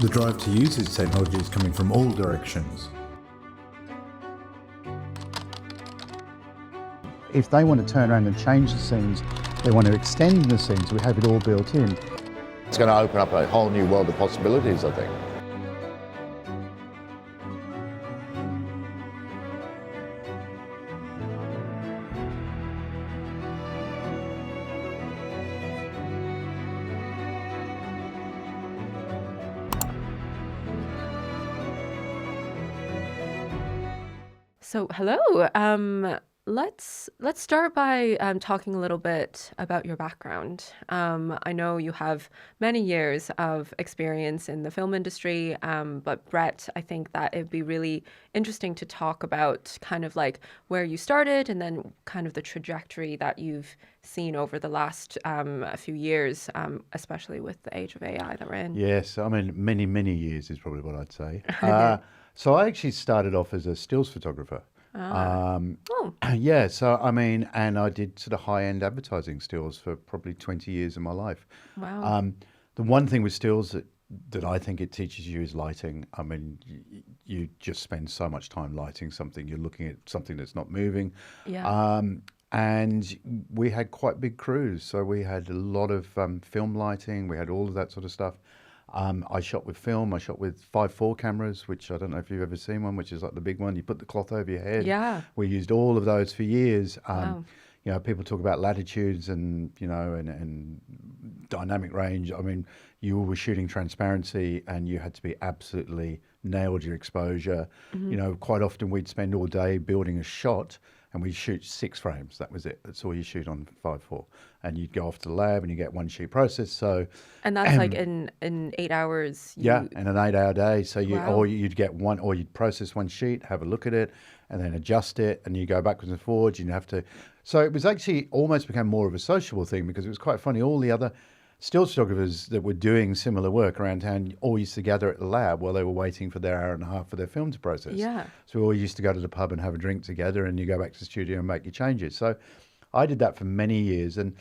The drive to use this technology is coming from all directions. If they want to turn around and change the scenes, they want to extend the scenes, we have it all built in. It's going to open up a whole new world of possibilities, I think. So, hello. Let's start by talking a little bit about your background. I know you have many years of experience in the film industry, but Brett, I think that it'd be really interesting to talk about kind of like where you started and then kind of the trajectory that you've seen over the last few years, especially with the age of AI that we're in. Yes, I mean, many years is probably what I'd say. So I actually started off as a stills photographer. Yeah, so I mean, and I did sort of high-end advertising stills for probably 20 years of my life. Wow. The one thing with stills that I think it teaches you is lighting. I mean, you just spend so much time lighting something. You're looking at something that's not moving. Yeah. And we had quite big crews, so we had a lot of film lighting. We had all of that sort of stuff. I shot with film. I shot with 5.4 cameras, which I don't know if you've ever seen one, which is like the big one. You put the cloth over your head. Yeah. We used all of those for years. Wow. You know, people talk about latitudes and, you know, and dynamic range. I mean, you were shooting transparency and you had to be absolutely nailed your exposure. You know, quite often we'd spend all day building a shot and we'd shoot 6 frames. That was it. That's all you shoot on 5.4. And you'd go off to the lab and you get one sheet process. So, And that's like in 8 hours. yeah, in an 8-hour day. So Wow. or you'd get one, or you'd process one sheet, have a look at it, and then adjust it, and you go backwards and forwards. And you have to. So it was actually almost became more of a sociable thing because it was quite funny. All the other still photographers that were doing similar work around town all used to gather at the lab while they were waiting for their hour and a half for their film to process. Yeah. So we all used to go to the pub and have a drink together, and you go back to the studio and make your changes. So I did that for many years, and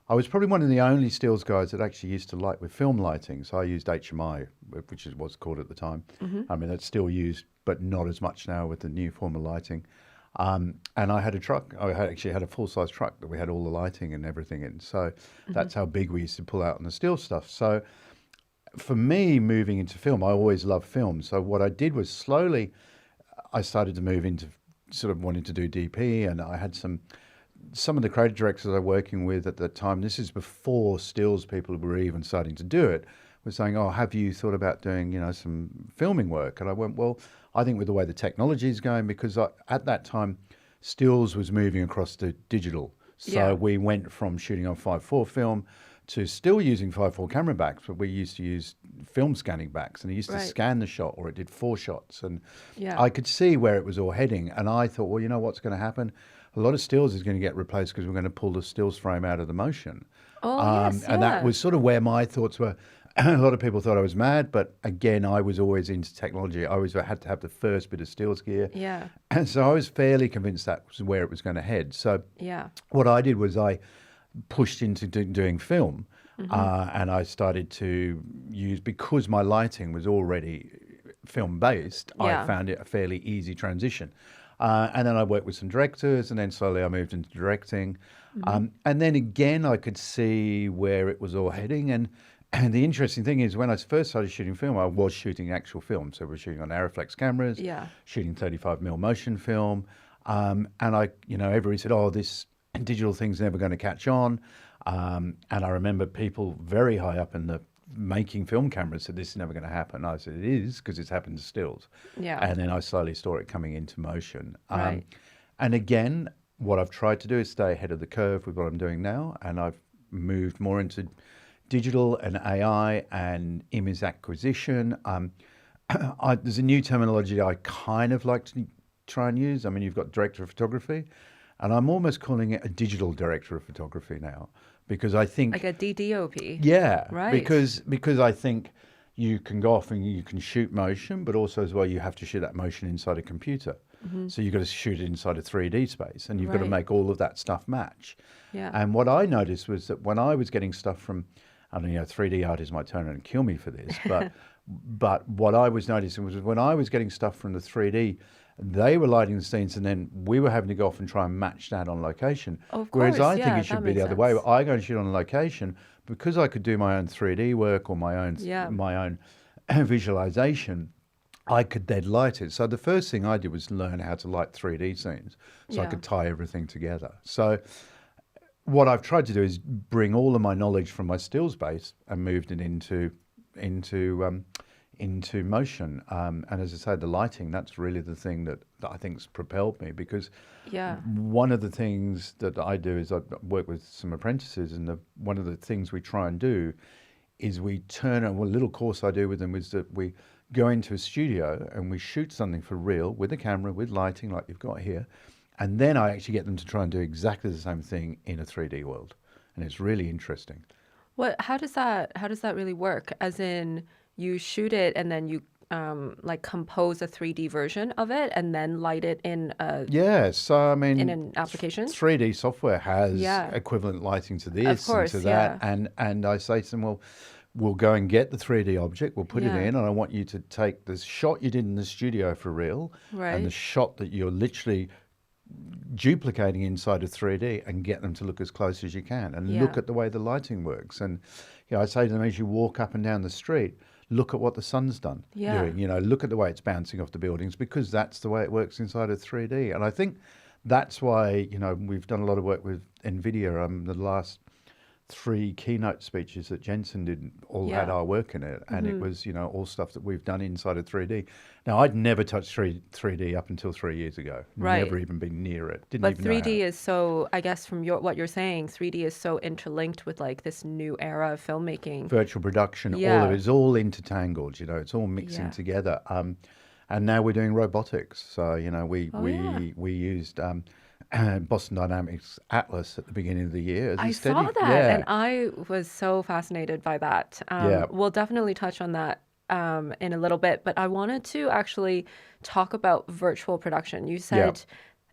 I was probably one of the only stills guys that actually used to light with film lighting. So I used HMI, which is what's called at the time. I mean, it's still used, but not as much now with the new form of lighting. And I had a truck. Actually had a full-size truck that we had all the lighting and everything in. So that's how big we used to pull out on the still stuff. So for me, moving into film, I always loved film. So what I did was slowly, I started to move into sort of wanting to do DP, and I had some of the creative directors I was working with at the time, this is before stills people were even starting to do it, were saying, oh, have you thought about doing, you know, some filming work? And I went, well, I think with the way the technology is going, because at that time, stills was moving across to digital. So we went from shooting on 5.4 film to still using 5.4 camera backs, but we used to use film scanning backs, and it used to scan the shot, or it did 4 shots. And I could see where it was all heading. And I thought, well, you know what's going to happen? A lot of stills is going to get replaced because we're going to pull the stills frame out of the motion. And that was sort of where my thoughts were. A lot of people thought I was mad, but again, I was always into technology. I always had to have the first bit of stills gear. Yeah. And so I was fairly convinced that was where it was going to head. So what I did was I pushed into doing film, and I started to use, because my lighting was already film-based, I found it a fairly easy transition. And then I worked with some directors, and then slowly I moved into directing. And then again, I could see where it was all heading. And the interesting thing is, when I first started shooting film, I was shooting actual film. So we're shooting on Arriflex cameras, shooting 35mm motion film. And I, you know, everybody said, oh, this digital thing's never going to catch on. And I remember people very high up in the making film cameras said, this is never going to happen. I said, it is, because it's happened to stills. And then I slowly saw it coming into motion. And again, what I've tried to do is stay ahead of the curve with what I'm doing now. And I've moved more into digital and AI and image acquisition. There's a new terminology I kind of like to try and use. I mean, you've got director of photography, and I'm almost calling it a digital director of photography now, because I think like a DDOP. Yeah, right. Because I think you can go off and you can shoot motion, but also as well you have to shoot that motion inside a computer. So you've got to shoot it inside a 3D space, and you've got to make all of that stuff match. And what I noticed was that when I was getting stuff from, I don't know, 3D artists might turn around and kill me for this, but But what I was noticing was when I was getting stuff from the 3D, they were lighting the scenes and then we were having to go off and try and match that on location. Of Whereas course, I think yeah, it should that be the makes other way. sense. I go and shoot on location because I could do my own 3D work or my own Yeah. visualization. I could dead light it. So the first thing I did was learn how to light 3D scenes so I Yeah. could tie everything together. So what I've tried to do is bring all of my knowledge from my stills base and moved it into motion. And as I say, the lighting, that's really the thing that I think's propelled me, because Yeah. one of the things that I do is I work with some apprentices, and one of the things we try and do is we turn on, a little course I do with them is that we go into a studio and we shoot something for real with a camera, with lighting like you've got here. And then I actually get them to try and do exactly the same thing in a 3D world. And it's really interesting. How does that really work? As in, you shoot it and then you like compose a 3D version of it and then light it in Yeah, so I mean, in an application? 3D software has Yeah. equivalent lighting to this course, and to that. yeah. And I say to them, well, we'll go and get the 3D object, we'll put it Yeah. in, and I want you to take the shot you did in the studio for real and the Right. shot that you're literally duplicating inside of 3D and get them to look as close as you can and look Yeah. at the way the lighting works. And I say to them, as you walk up and down the street, look at what the sun's doing. Yeah. Look at the way it's bouncing off the buildings, because that's the way it works inside of 3D. And I think that's why, we've done a lot of work with NVIDIA. The last 3 keynote speeches that Jensen did all had Yeah. our work in it, and it was all stuff that we've done inside of 3D. Now, I'd never touched 3D up until 3 years ago. Right. Never even been near it. Didn't But even know how. 3D is so, I guess from what you're saying, 3D is so interlinked with like this new era of filmmaking. Virtual production, all Yeah. of it's all intertangled. It's all mixing Yeah. together. And now we're doing robotics. So we used Boston Dynamics Atlas at the beginning of the year. As a I steady- saw that yeah. and I was so fascinated by that. Yeah. We'll definitely touch on that in a little bit, but I wanted to actually talk about virtual production. You said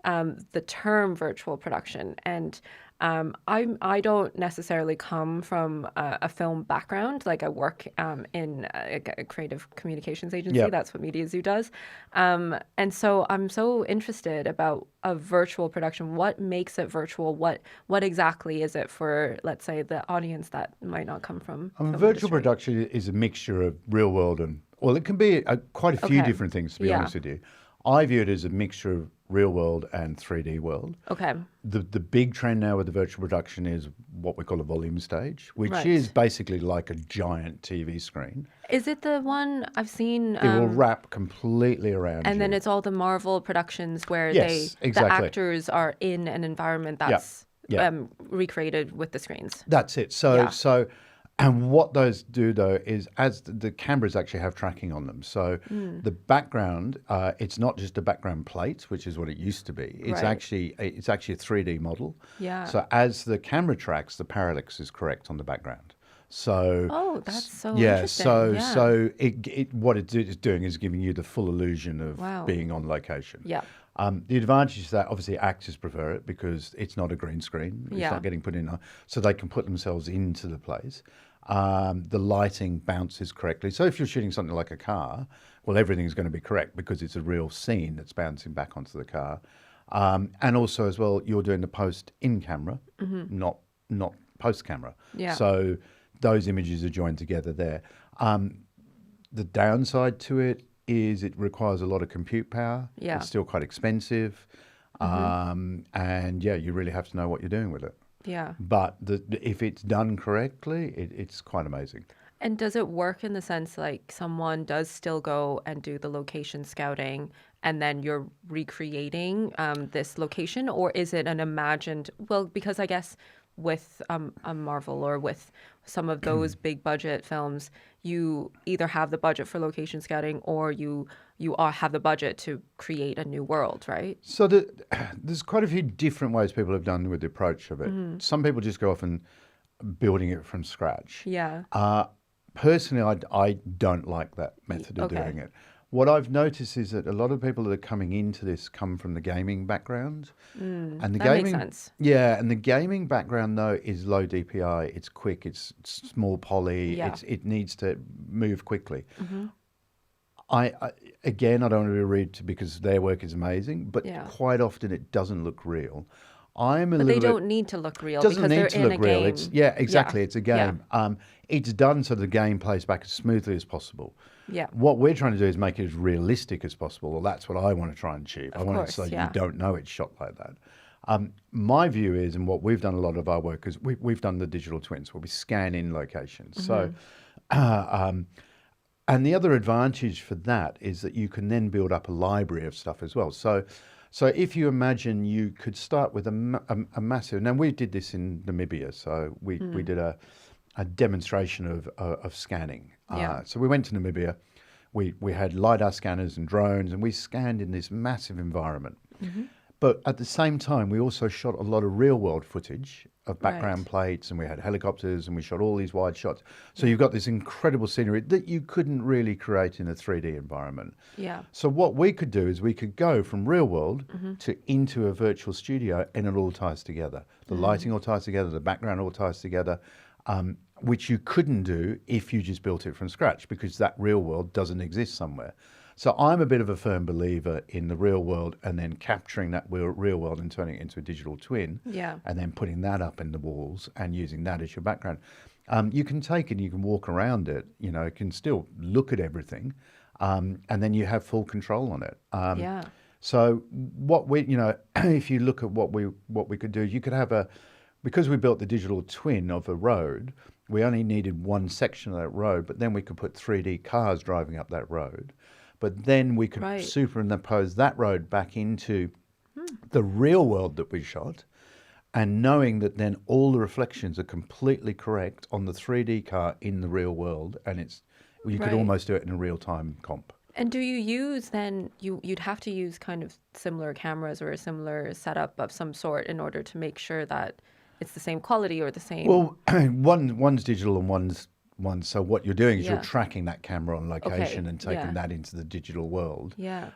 the term virtual production, and I don't necessarily come from a film background. Like I work in a creative communications agency. Yep. That's what Mediazoo does. And so I'm so interested about a virtual production. What makes it virtual? What exactly is it for, let's say, the audience that might not come from film Virtual industry? production is a mixture of real world and, well, it can be quite a few Okay. different things, to be Yeah. honest with you. I view it as a mixture of real world and 3D world. Okay. The big trend now with the virtual production is what we call a volume stage, which Right. is basically like a giant TV screen. Is it the one I've seen? It will wrap completely around you. And then it's all the Marvel productions where Yes, the exactly. actors are in an environment that's Yeah. recreated with the screens. That's it. And what those do, though, is as the cameras actually have tracking on them. So the background, it's not just a background plate, which is what it used to be. It's Right. actually a 3D model. Yeah. So as the camera tracks, the parallax is correct on the background. So Oh, that's so yeah. interesting. So Yeah. so what it's doing is giving you the full illusion of Wow. being on location. Yeah. The advantage is that obviously actors prefer it because it's not a green screen. It's Yeah. not getting put in, so they can put themselves into the place. The lighting bounces correctly. So if you're shooting something like a car, well, everything's going to be correct because it's a real scene that's bouncing back onto the car. And also as well, you're doing the post in camera, not post camera. Yeah. So those images are joined together there. The downside to it is it requires a lot of compute power. Yeah. It's still quite expensive. And yeah, you really have to know what you're doing with it. Yeah. But if it's done correctly, it's quite amazing. And does it work in the sense like someone does still go and do the location scouting and then you're recreating this location, or is it an imagined, well, because I guess with a Marvel or with some of those big budget films, you either have the budget for location scouting or you have the budget to create a new world, right? So there's quite a few different ways people have done with the approach of it. Some people just go off and building it from scratch. Yeah. Personally, I don't like that method of Okay. doing it. what I've noticed is that a lot of people that are coming into this come from the gaming background, and the that gaming, makes sense. yeah, and the gaming background though is low DPI. It's quick. It's small poly. Yeah. It needs to move quickly. I again, I don't want to be rude to because their work is amazing, but Yeah. quite often it doesn't look real. I'm a But little they bit. don't need to look real Doesn't because need they're to in look a real. game. It's exactly. It's a Yeah. game. It's done so the game plays back as smoothly as possible. Yeah. What we're trying to do is make it as realistic as possible. Well, that's what I want to try and achieve. I want it course, so yeah. you don't know it's shot like that. My view is, and what we've done a lot of our work is we've done the digital twins where we scan in locations. So, and the other advantage for that is that you can then build up a library of stuff as well. So if you imagine you could start with a massive, now we did this in Namibia, so we did a demonstration of scanning. Yeah. So we went to Namibia, we had LiDAR scanners and drones, and we scanned in this massive environment. But at the same time, we also shot a lot of real world footage of background plates, and we had helicopters, and we shot all these wide shots. So you've got this incredible scenery that you couldn't really create in a 3D environment. Yeah. So what we could do is we could go from real world to into a virtual studio, and it all ties together. The lighting all ties together, the background all ties together, which you couldn't do if you just built it from scratch because that real world doesn't exist somewhere. So I'm a bit of a firm believer in the real world and then capturing that real world and turning it into a digital twin. Yeah. And then putting that up in the walls and using that as your background. You can take it, you can walk around it, you know, you can still look at everything, and then you have full control on it. Yeah. So what we, you know, if you look at what we could do, you could have because we built the digital twin of a road, we only needed one section of that road, but then we could put 3D cars driving up that road. But then we could superimpose that road back into the real world that we shot, and knowing that then all the reflections are completely correct on the 3D car in the real world, and you could almost do it in a real-time comp. And do you use then, you'd have to use kind of similar cameras or a similar setup of some sort in order to make sure that it's the same quality or the same... Well, one's digital and one's. So what you're doing is you're Yeah. tracking that camera on location and taking yeah. that into the digital world. Yeah.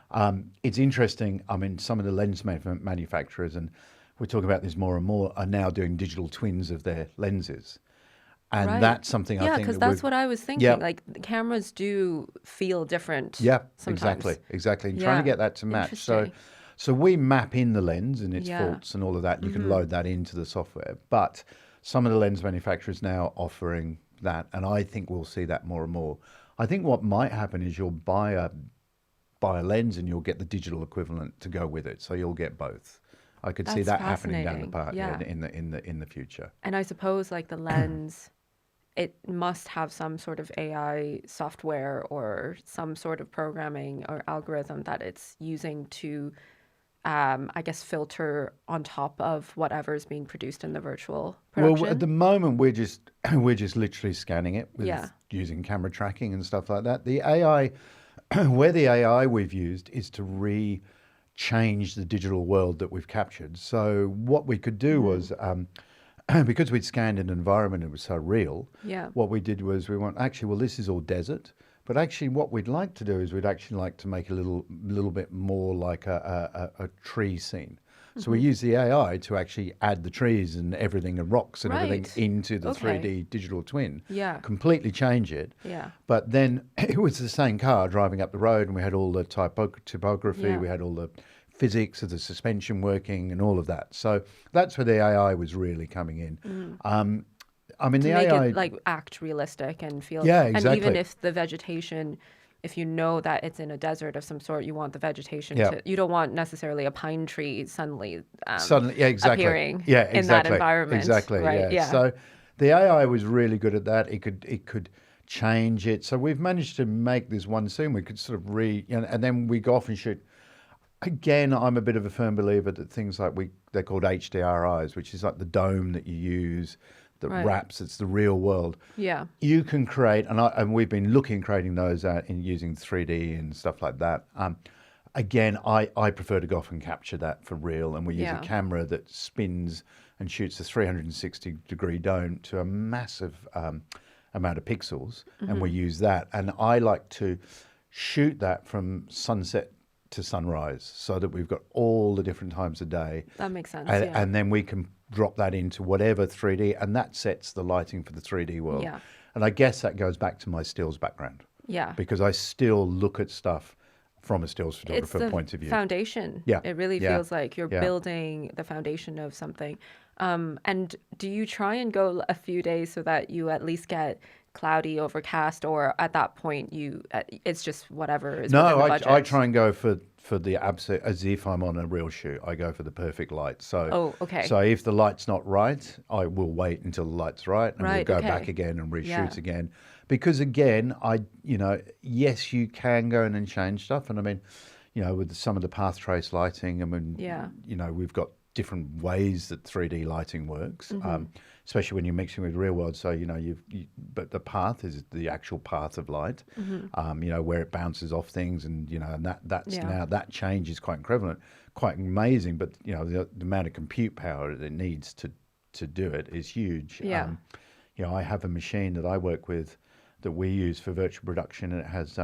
It's interesting. I mean, some of the lens manufacturers, and we're talking about this more and more, are now doing digital twins of their lenses. And that's something I Yeah, think because that that's what I was thinking. Yeah. Like the cameras do feel different. Yeah, sometimes. exactly. And trying to get that to match. Interesting. So we map in the lens and its Yeah. faults and all of that. And you can load that into the software. But some of the lens manufacturers now offering that, and I think we'll see that more and more. I think what might happen is you'll buy a lens and you'll get the digital equivalent to go with it, so you'll get both. I could see That's that happening down the fascinating. path in the future. And I suppose like the lens, it must have some sort of AI software or some sort of programming or algorithm that it's using to, I guess, filter on top of whatever's being produced in the virtual production. Well, at the moment we're just literally scanning it with Yeah. using camera tracking and stuff like that. The AI, where the AI we've used is to change the digital world that we've captured. So what we could do was, because we'd scanned an environment, it was so real. Yeah. What we did was we went, actually, well, this is all desert. But actually, what we'd like to do is we'd actually like to make a little bit more like a tree scene. So we use the AI to actually add the trees and everything and rocks and everything Right. into the Okay. 3D digital twin. Yeah. Completely change it. Yeah. But then it was the same car driving up the road, and we had all the typography, Yeah. we had all the physics of the suspension working and all of that. So that's where the AI was really coming in. I mean, To the make AI, it like act realistic and feel. Yeah, And even exactly. if the vegetation, if you know that it's in a desert of some sort, you want the vegetation Yeah. to. You don't want necessarily a pine tree suddenly. yeah, exactly. Appearing yeah, in that exactly. environment, Exactly. right? Yeah. So the AI was really good at that. It could change it. So we've managed to make this one scene. We could sort of and then we go off and shoot. Again, I'm a bit of a firm believer that things like they're called HDRIs, which is like the dome that you use that Right. wraps. It's the real world. Yeah. You can create, and we've been creating those out in using 3D and stuff like that. Again, I prefer to go off and capture that for real, and we use Yeah. a camera that spins and shoots a 360-degree dome to a massive amount of pixels, and we use that. And I like to shoot that from sunset to sunrise so that we've got all the different times of day. That makes sense. And, Yeah. and then we can drop that into whatever 3D, and that sets the lighting for the 3D world. Yeah. And I guess that goes back to my stills background, Yeah. because I still look at stuff from a stills It's photographer the point of view. foundation. Yeah, It really yeah, feels like you're yeah. building the foundation of something. And do you try and go a few days so that you at least get cloudy, overcast, or at that point it's just whatever is within No, the I budget? try and go for the absolute, as if I'm on a real shoot. I go for the perfect light. So, Oh, okay. So if the light's not right, I will wait until the light's right, and Right, we'll go okay. back again and reshoot Yeah. again. Because again, yes, you can go in and change stuff, and I mean, with some of the path trace lighting, I mean, Yeah. we've got different ways that 3D lighting works, Mm-hmm. especially when you're mixing with real world. So but the path is the actual path of light, where it bounces off things, and and that's Yeah. now that change is quite incredible, quite amazing. But the amount of compute power that it needs to do it is huge. Yeah. I have a machine that I work with that we use for virtual production, and it has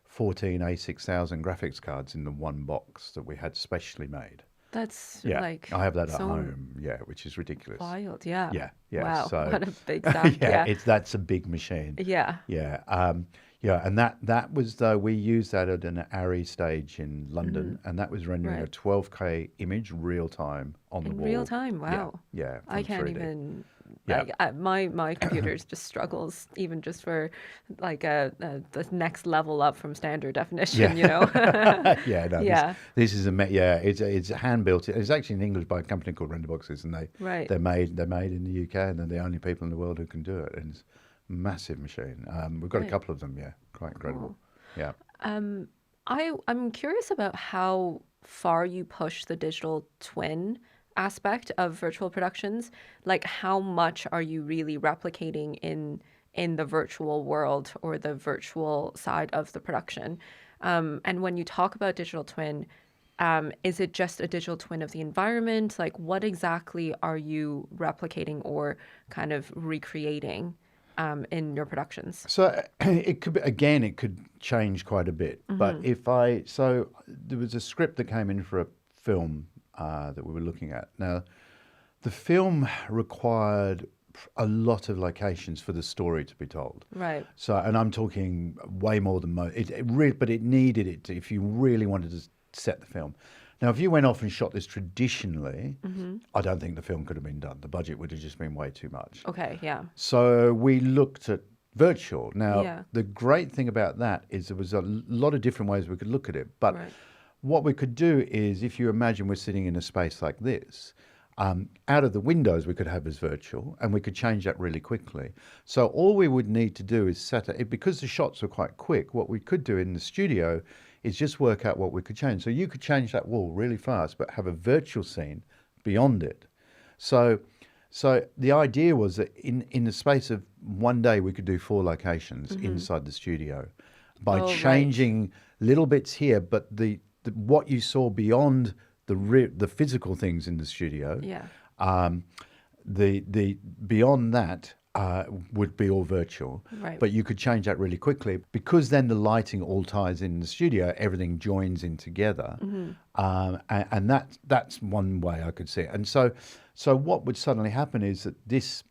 14 A6000 graphics cards in the one box that we had specially made. That's Yeah, like I have that at so home. Yeah, which is ridiculous. wild. Yeah. Yeah. Wow. So, What a big stack. yeah, Yeah. that's a big machine. Yeah. Yeah. And that was we used that at an ARRI stage in London, and that was rendering a Right. 12K image real time on the In wall. real time. Wow. Yeah. I from can't 3D. even. Yeah. My computer just struggles even just for like the next level up from standard definition. Yeah, no, Yeah. This is it's hand built. It's actually in English by a company called Renderboxes, and Right. they're made in the UK, and they're the only people in the world who can do it. And it's a massive machine. We've got a Right. couple of them. Yeah, quite incredible. Yeah. I'm curious about how far you push the digital twin aspect of virtual productions. Like, how much are you really replicating in the virtual world or the virtual side of the production? And when you talk about digital twin, is it just a digital twin of the environment? Like, what exactly are you replicating or kind of recreating in your productions? So it could change quite a bit. But so there was a script that came in for a film that we were looking at. Now, the film required a lot of locations for the story to be told. Right. So, and I'm talking way more than most. But it needed it if you really wanted to set the film. Now, if you went off and shot this traditionally, I don't think the film could have been done. The budget would have just been way too much. Okay. Yeah. So we looked at virtual. Now, Yeah. the great thing about that is there was a lot of different ways we could look at it. But Right. what we could do is, if you imagine we're sitting in a space like this, out of the windows we could have as virtual, and we could change that really quickly. So all we would need to do is set it, because the shots were quite quick, what we could do in the studio is just work out what we could change. So you could change that wall really fast, but have a virtual scene beyond it. So the idea was that in the space of one day, we could do 4 locations inside the studio by Oh, right. changing little bits here, but the what you saw beyond the physical things in the studio, Yeah. the beyond that would be all virtual. Right. But you could change that really quickly, because then the lighting all ties in the studio, everything joins in together, and that's one way I could see it. And so what would suddenly happen is that this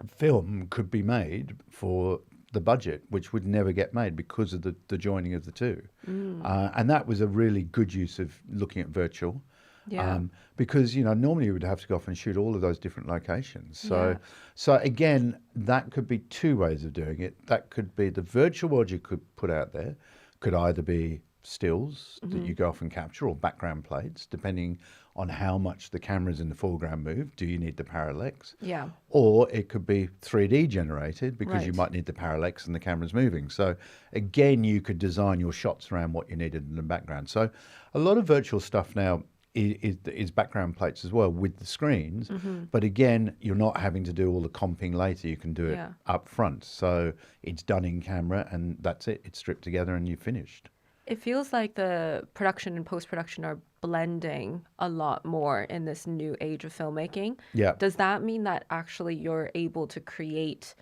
film could be made for the budget, which would never get made because of the joining of the two. And that was a really good use of looking at virtual. Yeah. Because normally you would have to go off and shoot all of those different locations. So again, that could be 2 ways of doing it. That could be the virtual world you could put out there could either be stills that you go off and capture, or background plates, depending on how much the cameras in the foreground move. Do you need the parallax? Yeah. Or it could be 3D generated, because you Right. might need the parallax and the camera's moving. So again, you could design your shots around what you needed in the background. So a lot of virtual stuff now is background plates as well with the screens. But again, you're not having to do all the comping later. You can do it Yeah. up front. So it's done in camera, and that's it. It's stripped together and you're finished. It feels like the production and post-production are blending a lot more in this new age of filmmaking. Yeah. Does that mean that actually you're able to create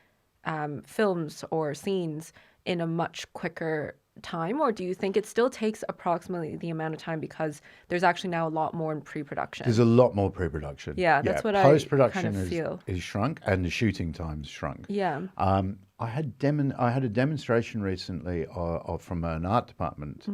films or scenes in a much quicker time, or do you think it still takes approximately the amount of time because there's actually now a lot more in pre-production? There's a lot more pre-production. Yeah, that's what I Post-production kind of feel. is shrunk, and the shooting time's shrunk. Yeah. I had a demonstration recently from an art department,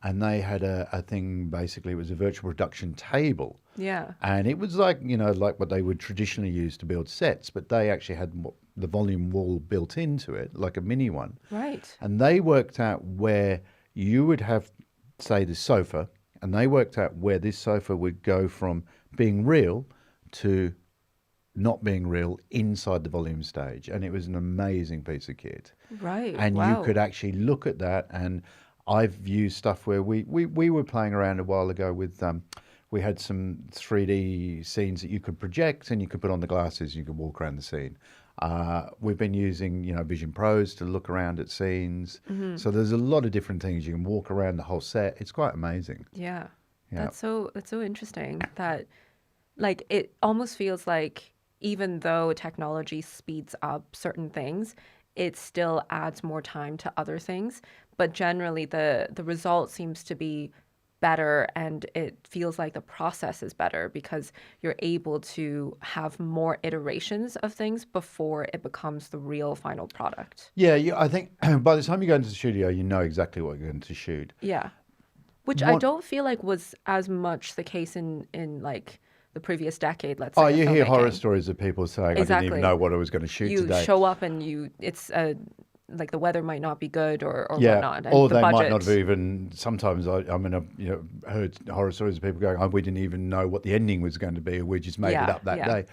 and they had a thing. Basically, it was a virtual production table. Yeah. And it was like, like what they would traditionally use to build sets, but they actually had the volume wall built into it, like a mini one. Right. And they worked out where you would have, say, the sofa, and they worked out where this sofa would go from being real to not being real inside the volume stage. And it was an amazing piece of kit. Right. And Wow. you could actually look at that. And I've used stuff where we were playing around a while ago with, we had some 3D scenes that you could project and you could put on the glasses, you could walk around the scene. We've been using, Vision Pros to look around at scenes. So there's a lot of different things. You can walk around the whole set. It's quite amazing. Yeah. Yeah. That's so interesting that like it almost feels like even though technology speeds up certain things, it still adds more time to other things. But generally the result seems to be better, and it feels like the process is better because you're able to have more iterations of things before it becomes the real final product. Yeah, I think by the time you go into the studio, you know exactly what you're going to shoot. Yeah. Which I What- don't feel like was as much the case in like the previous decade, let's say. Oh, of you hear horror filmmaking. stories of people saying, I didn't Exactly. even know what I was going to shoot You today. show up and it's like the weather might not be good or Yeah, whatnot. And or the they might budget. not have even. Sometimes I heard horror stories of people going, "We didn't even know what the ending was going to be, or we just made it Yeah, up that yeah. day."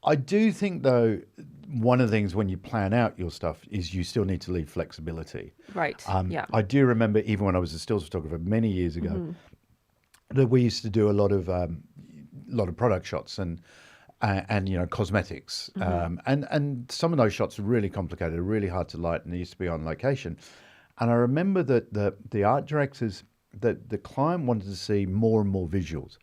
I do think, though, one of the things when you plan out your stuff is you still need to leave flexibility. Right. Yeah. I do remember even when I was a stills photographer many years ago that we used to do a lot of product shots and cosmetics, and some of those shots are really complicated, really hard to light, and they used to be on location. And I remember that the art directors, that the client wanted to see more and more visuals,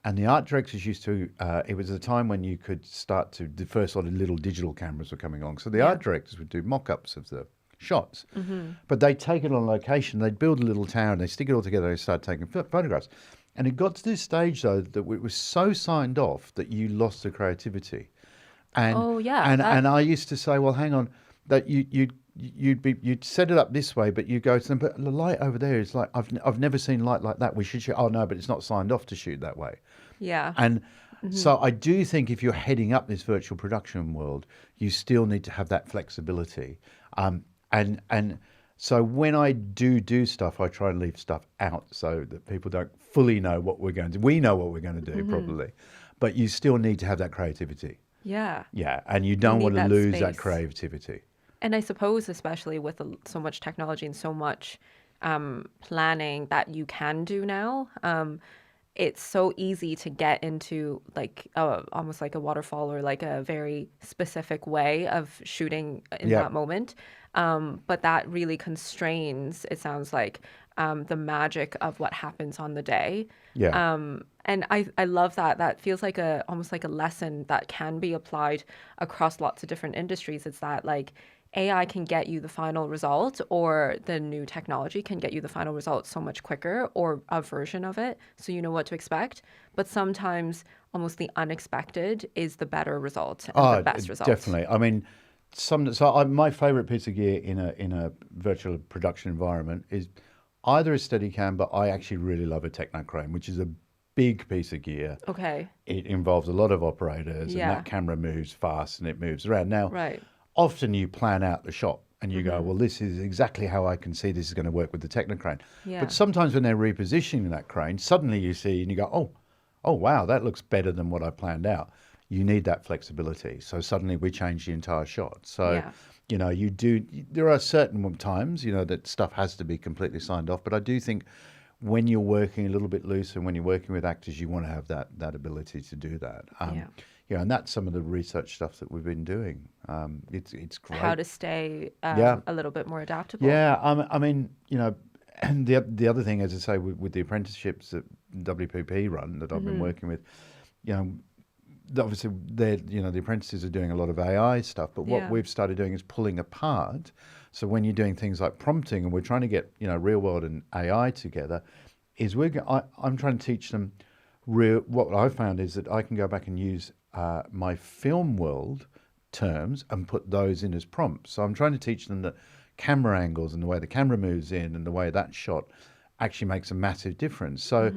and the art directors used to. It was a time when you could start to the first lot of little digital cameras were coming along, so the art directors would do mock-ups of the shots, but they'd take it on location, they'd build a little tower, and they stick it all together, and start taking photographs. And it got to this stage, though, that it was so signed off that you lost the creativity. And, Oh, yeah, And I used to say, well, hang on, that you'd set it up this way, but you go to them, but the light over there is like, I've never seen light like that. We should shoot. Oh, no, but it's not signed off to shoot that way. Yeah. And so I do think if you're heading up this virtual production world, you still need to have that flexibility. And so when I do stuff, I try and leave stuff out so that people don't fully know what we're going to do. We know what we're going to do, probably, but you still need to have that creativity. Yeah. Yeah, and you don't need want to that lose that space. creativity. And I suppose, especially with so much technology and so much planning that you can do now, it's so easy to get into like almost like a waterfall or like a very specific way of shooting in Yeah. that moment. But that really constrains, it sounds like, the magic of what happens on the day. Yeah. And I love that. That feels like almost like a lesson that can be applied across lots of different industries. It's that like AI can get you the final result, or the new technology can get you the final result so much quicker, or a version of it, so you know what to expect. But sometimes almost the unexpected is the better result and the best result. Definitely. I mean, my favorite piece of gear in a virtual production environment is either a Steadicam, but I actually really love a Techno Crane, which is a big piece of gear. Okay. It involves a lot of operators, Yeah. and that camera moves fast and it moves around. Now, Right. often you plan out the shot and you go, well, this is exactly how I can see this is going to work with the Techno Crane. Yeah. But sometimes when they're repositioning that crane, suddenly you see and you go, oh, wow, that looks better than what I planned out. You need that flexibility. So suddenly we change the entire shot. So, Yeah. there are certain times, that stuff has to be completely signed off. But I do think when you're working a little bit loose and when you're working with actors, you want to have that ability to do that. And that's some of the research stuff that we've been doing. It's great. How to stay Yeah. a little bit more adaptable. Yeah, I mean, and the other thing, as I say, with the apprenticeships that WPP run that I've been working with, obviously the apprentices are doing a lot of AI stuff, but what Yeah. we've started doing is pulling apart. So when you're doing things like prompting, and we're trying to get real world and AI together, is I'm trying to teach them what I found is that I can go back and use my film world terms and put those in as prompts. So I'm trying to teach them that camera angles and the way the camera moves in and the way that's shot actually makes a massive difference. So,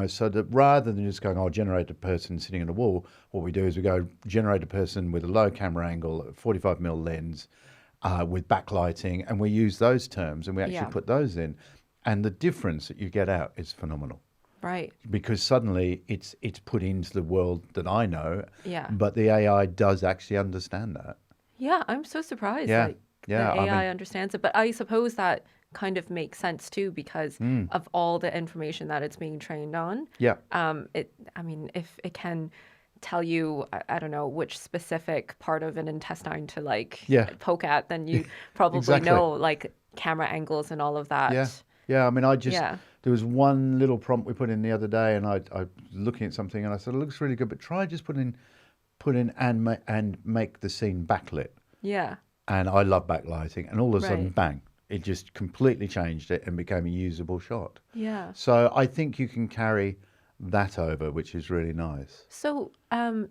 so that rather than just going, oh, generate a person sitting on a wall, what we do is we go generate a person with a low camera angle, a 45mm lens, with backlighting, and we use those terms and we actually Yeah. put those in. And the difference that you get out is phenomenal. Right. Because suddenly it's put into the world that I know, Yeah. but the AI does actually understand that. Yeah, I'm so surprised. Yeah. Like, Yeah, the I AI mean- understands it, but I suppose that kind of makes sense too because of all the information that it's being trained on. Yeah. If it can tell you, I don't know, which specific part of an intestine to poke at, then you probably Exactly. know like camera angles and all of that. Yeah. Yeah. I mean, Yeah. there was one little prompt we put in the other day, and I was looking at something and I said, it looks really good, but try just put in and make the scene backlit. Yeah. And I love backlighting, and all of a sudden, Right. bang, it just completely changed it and became a usable shot. Yeah. So I think you can carry that over, which is really nice. So,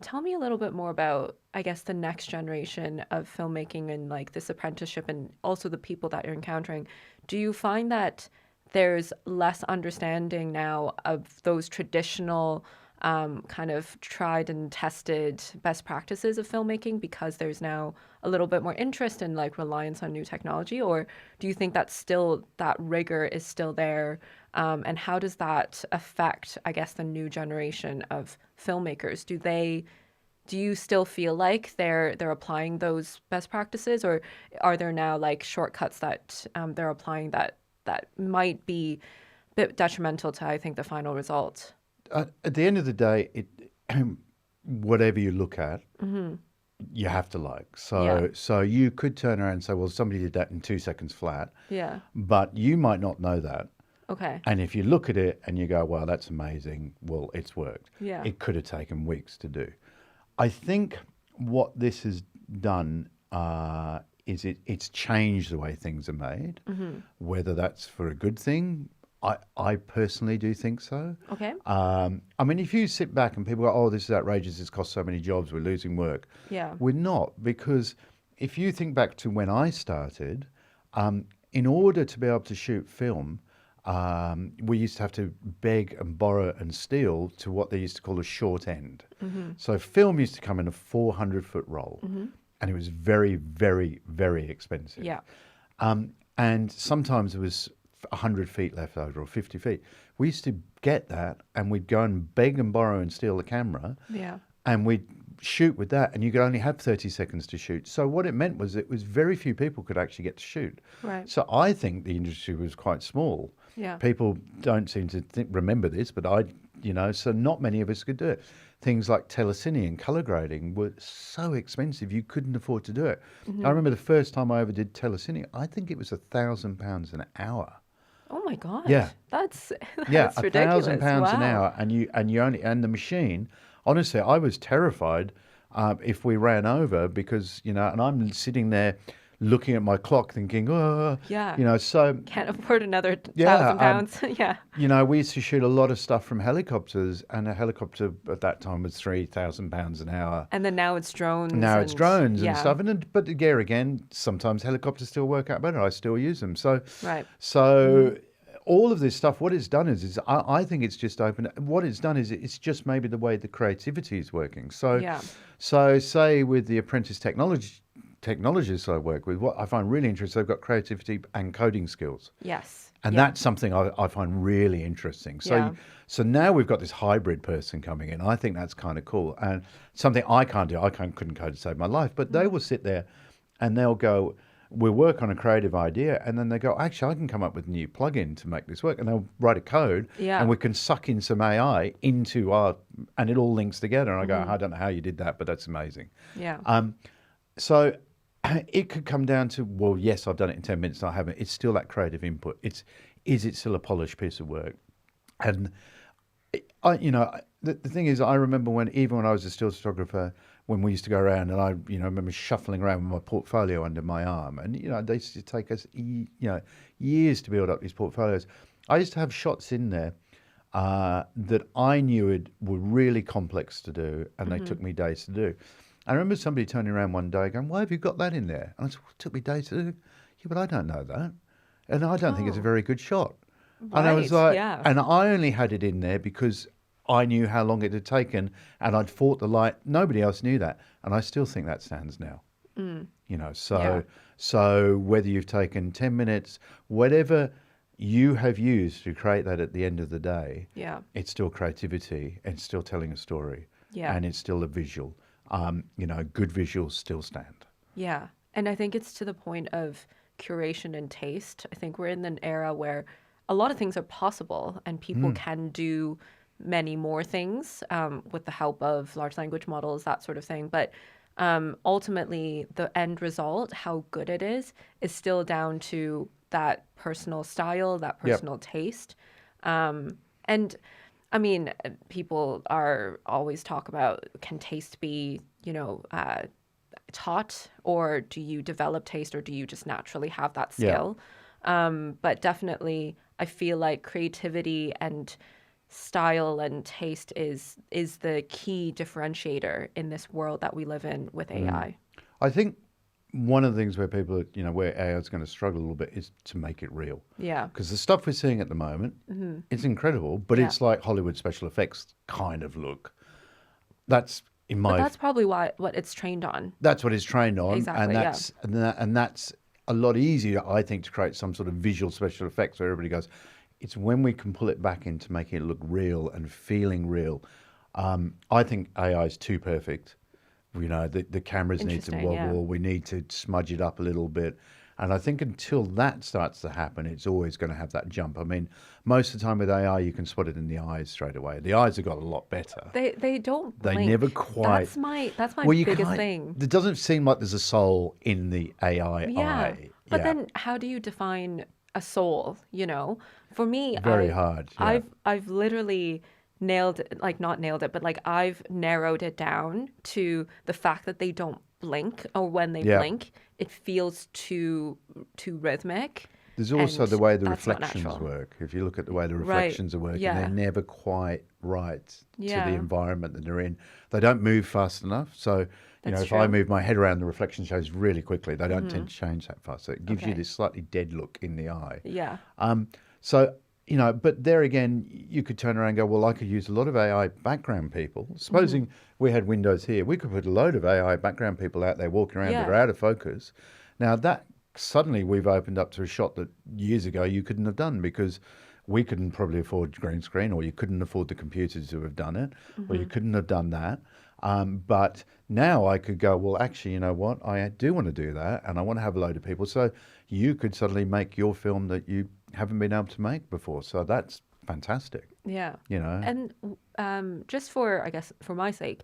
tell me a little bit more about, I guess, the next generation of filmmaking and like this apprenticeship and also the people that you're encountering. Do you find that there's less understanding now of those traditional kind of tried and tested best practices of filmmaking because there's now a little bit more interest in like reliance on new technology? Or do you think that still that rigor is still there? And how does that affect, I guess, the new generation of filmmakers? Do you still feel like they're applying those best practices, or are there now like shortcuts that they're applying that might be a bit detrimental to, I think, the final result? At the end of the day, whatever you look at, you have to like. So you could turn around and say, well, somebody did that in 2 seconds flat, Yeah. but you might not know that. Okay. And if you look at it and you go, wow, that's amazing, well, it's worked. Yeah. It could have taken weeks to do. I think what this has done is it's changed the way things are made, whether that's for a good thing. I personally do think so. Okay. I mean, if you sit back and people go, oh, this is outrageous, it's cost so many jobs, we're losing work. Yeah. We're not, because if you think back to when I started, in order to be able to shoot film, we used to have to beg and borrow and steal to what they used to call a short end. So film used to come in a 400-foot roll, and it was very, very, very expensive. Yeah. And sometimes it was 100 feet left over or 50 feet. We used to get that, and we'd go and beg and borrow and steal the camera, Yeah. and we'd shoot with that, and you could only have 30 seconds to shoot. So what it meant was it was very few people could actually get to shoot. Right. So I think the industry was quite small. Yeah. People don't seem to remember this, but so not many of us could do it. Things like telecine and color grading were so expensive you couldn't afford to do it. I remember the first time I ever did telecine, I think it was £1,000 an hour. Oh my God. Yeah. That's Yeah, ridiculous. £1,000 an Wow. hour, and you only, and the machine. Honestly, I was terrified if we ran over because and I'm sitting there looking at my clock, thinking, oh, Yeah. so Can't afford another Yeah, £1,000. Yeah. we used to shoot a lot of stuff from helicopters, and a helicopter at that time was £3,000 an hour. And then now it's drones. Now it's and- drones yeah. and stuff, but again, sometimes helicopters still work out better. I still use them. So, Right. all of this stuff, what it's done is I think it's just opened. What it's done is it's just maybe the way the creativity is working. So, Yeah. so say with the apprentice technologists I work with, what I find really interesting, they've got creativity and coding skills. Yes. And Yeah. that's something I find really interesting. So, Yeah. so now we've got this hybrid person coming in. I think that's kind of cool, and something I can't do. Couldn't code to save my life, but they will sit there, and they'll go. We'll work on a creative idea, and then they go, actually, I can come up with a new plugin to make this work, and they'll write a code, Yeah. and we can suck in some AI into and it all links together. And I go, I don't know how you did that, but that's amazing. Yeah. So it could come down to, well, yes, I've done it in 10 minutes, and I haven't. It's still that creative input. Is it still a polished piece of work? And The thing is, I remember even when I was a still photographer, when we used to go around, and I remember shuffling around with my portfolio under my arm, and they used to take us years to build up these portfolios. I used to have shots in there that I knew were really complex to do, and they took me days to do. I remember somebody turning around one day going, "Why have you got that in there?" And I said, "Well, it took me days to do." Yeah, but I don't know that, and I don't think it's a very good shot. And I was Right, like, yeah. and I only had it in there because I knew how long it had taken, and I'd fought the light. Nobody else knew that, and I still think that stands now. Yeah. So whether you've taken 10 minutes, whatever you have used to create that at the end of the day, Yeah. it's still creativity, and it's still telling a story, Yeah. and it's still a visual. Good visuals still stand. Yeah. And I think it's to the point of curation and taste. I think we're in an era where a lot of things are possible and people can do many more things with the help of large language models, that sort of thing. But ultimately, the end result, how good it is still down to that personal style, that personal taste. And I mean, people are always talk about, can taste be, taught, or do you develop taste, or do you just naturally have that Yeah. skill? But definitely, I feel like creativity and style and taste is the key differentiator in this world that we live in with AI. I think one of the things where where AI is going to struggle a little bit is to make it real. Yeah. Because the stuff we're seeing at the moment, it's incredible, but Yeah. it's like Hollywood special effects kind of look. That's in But my. that's probably what it's trained on. That's what it's trained on, Exactly, and yeah. that's a lot easier, I think, to create some sort of visual special effects where everybody goes. It's when we can pull it back into making it look real and feeling real. I think AI is too perfect. The cameras need to Interesting, yeah. wobble. We need to smudge it up a little bit. And I think until that starts to happen, it's always going to have that jump. I mean, most of the time with AI, you can spot it in the eyes straight away. The eyes have got a lot better. They don't They blink. never quite. That's my Well, you biggest can't. thing. It doesn't seem like there's a soul in the AI Yeah. eye. But Yeah. then how do you define a soul, For me, Very hard, yeah. I've literally not nailed it, but like I've narrowed it down to the fact that they don't blink, or when they Yeah. blink, it feels too rhythmic. There's also and the way the that's not reflections natural. work. If you look at the way the Right, reflections are working, yeah. they're never quite right to Yeah. the environment that they're in. They don't move fast enough. So, That's if I true. move my head around, the reflection shows really quickly. They don't tend to change that fast. So it gives you Okay. this slightly dead look in the eye. Yeah. So, but there again, you could turn around and go, well, I could use a lot of AI background people. Supposing we had Windows here, we could put a load of AI background people out there walking around that Yeah. are out of focus. Now, that suddenly we've opened up to a shot that years ago you couldn't have done, because we couldn't probably afford green screen, or you couldn't afford the computers to have done it, or you couldn't have done that. But now I could go, well, actually, you know what? I do want to do that, and I want to have a load of people. So you could suddenly make your film that you haven't been able to make before. So that's fantastic. Yeah. You know? And just for, I guess, for my sake,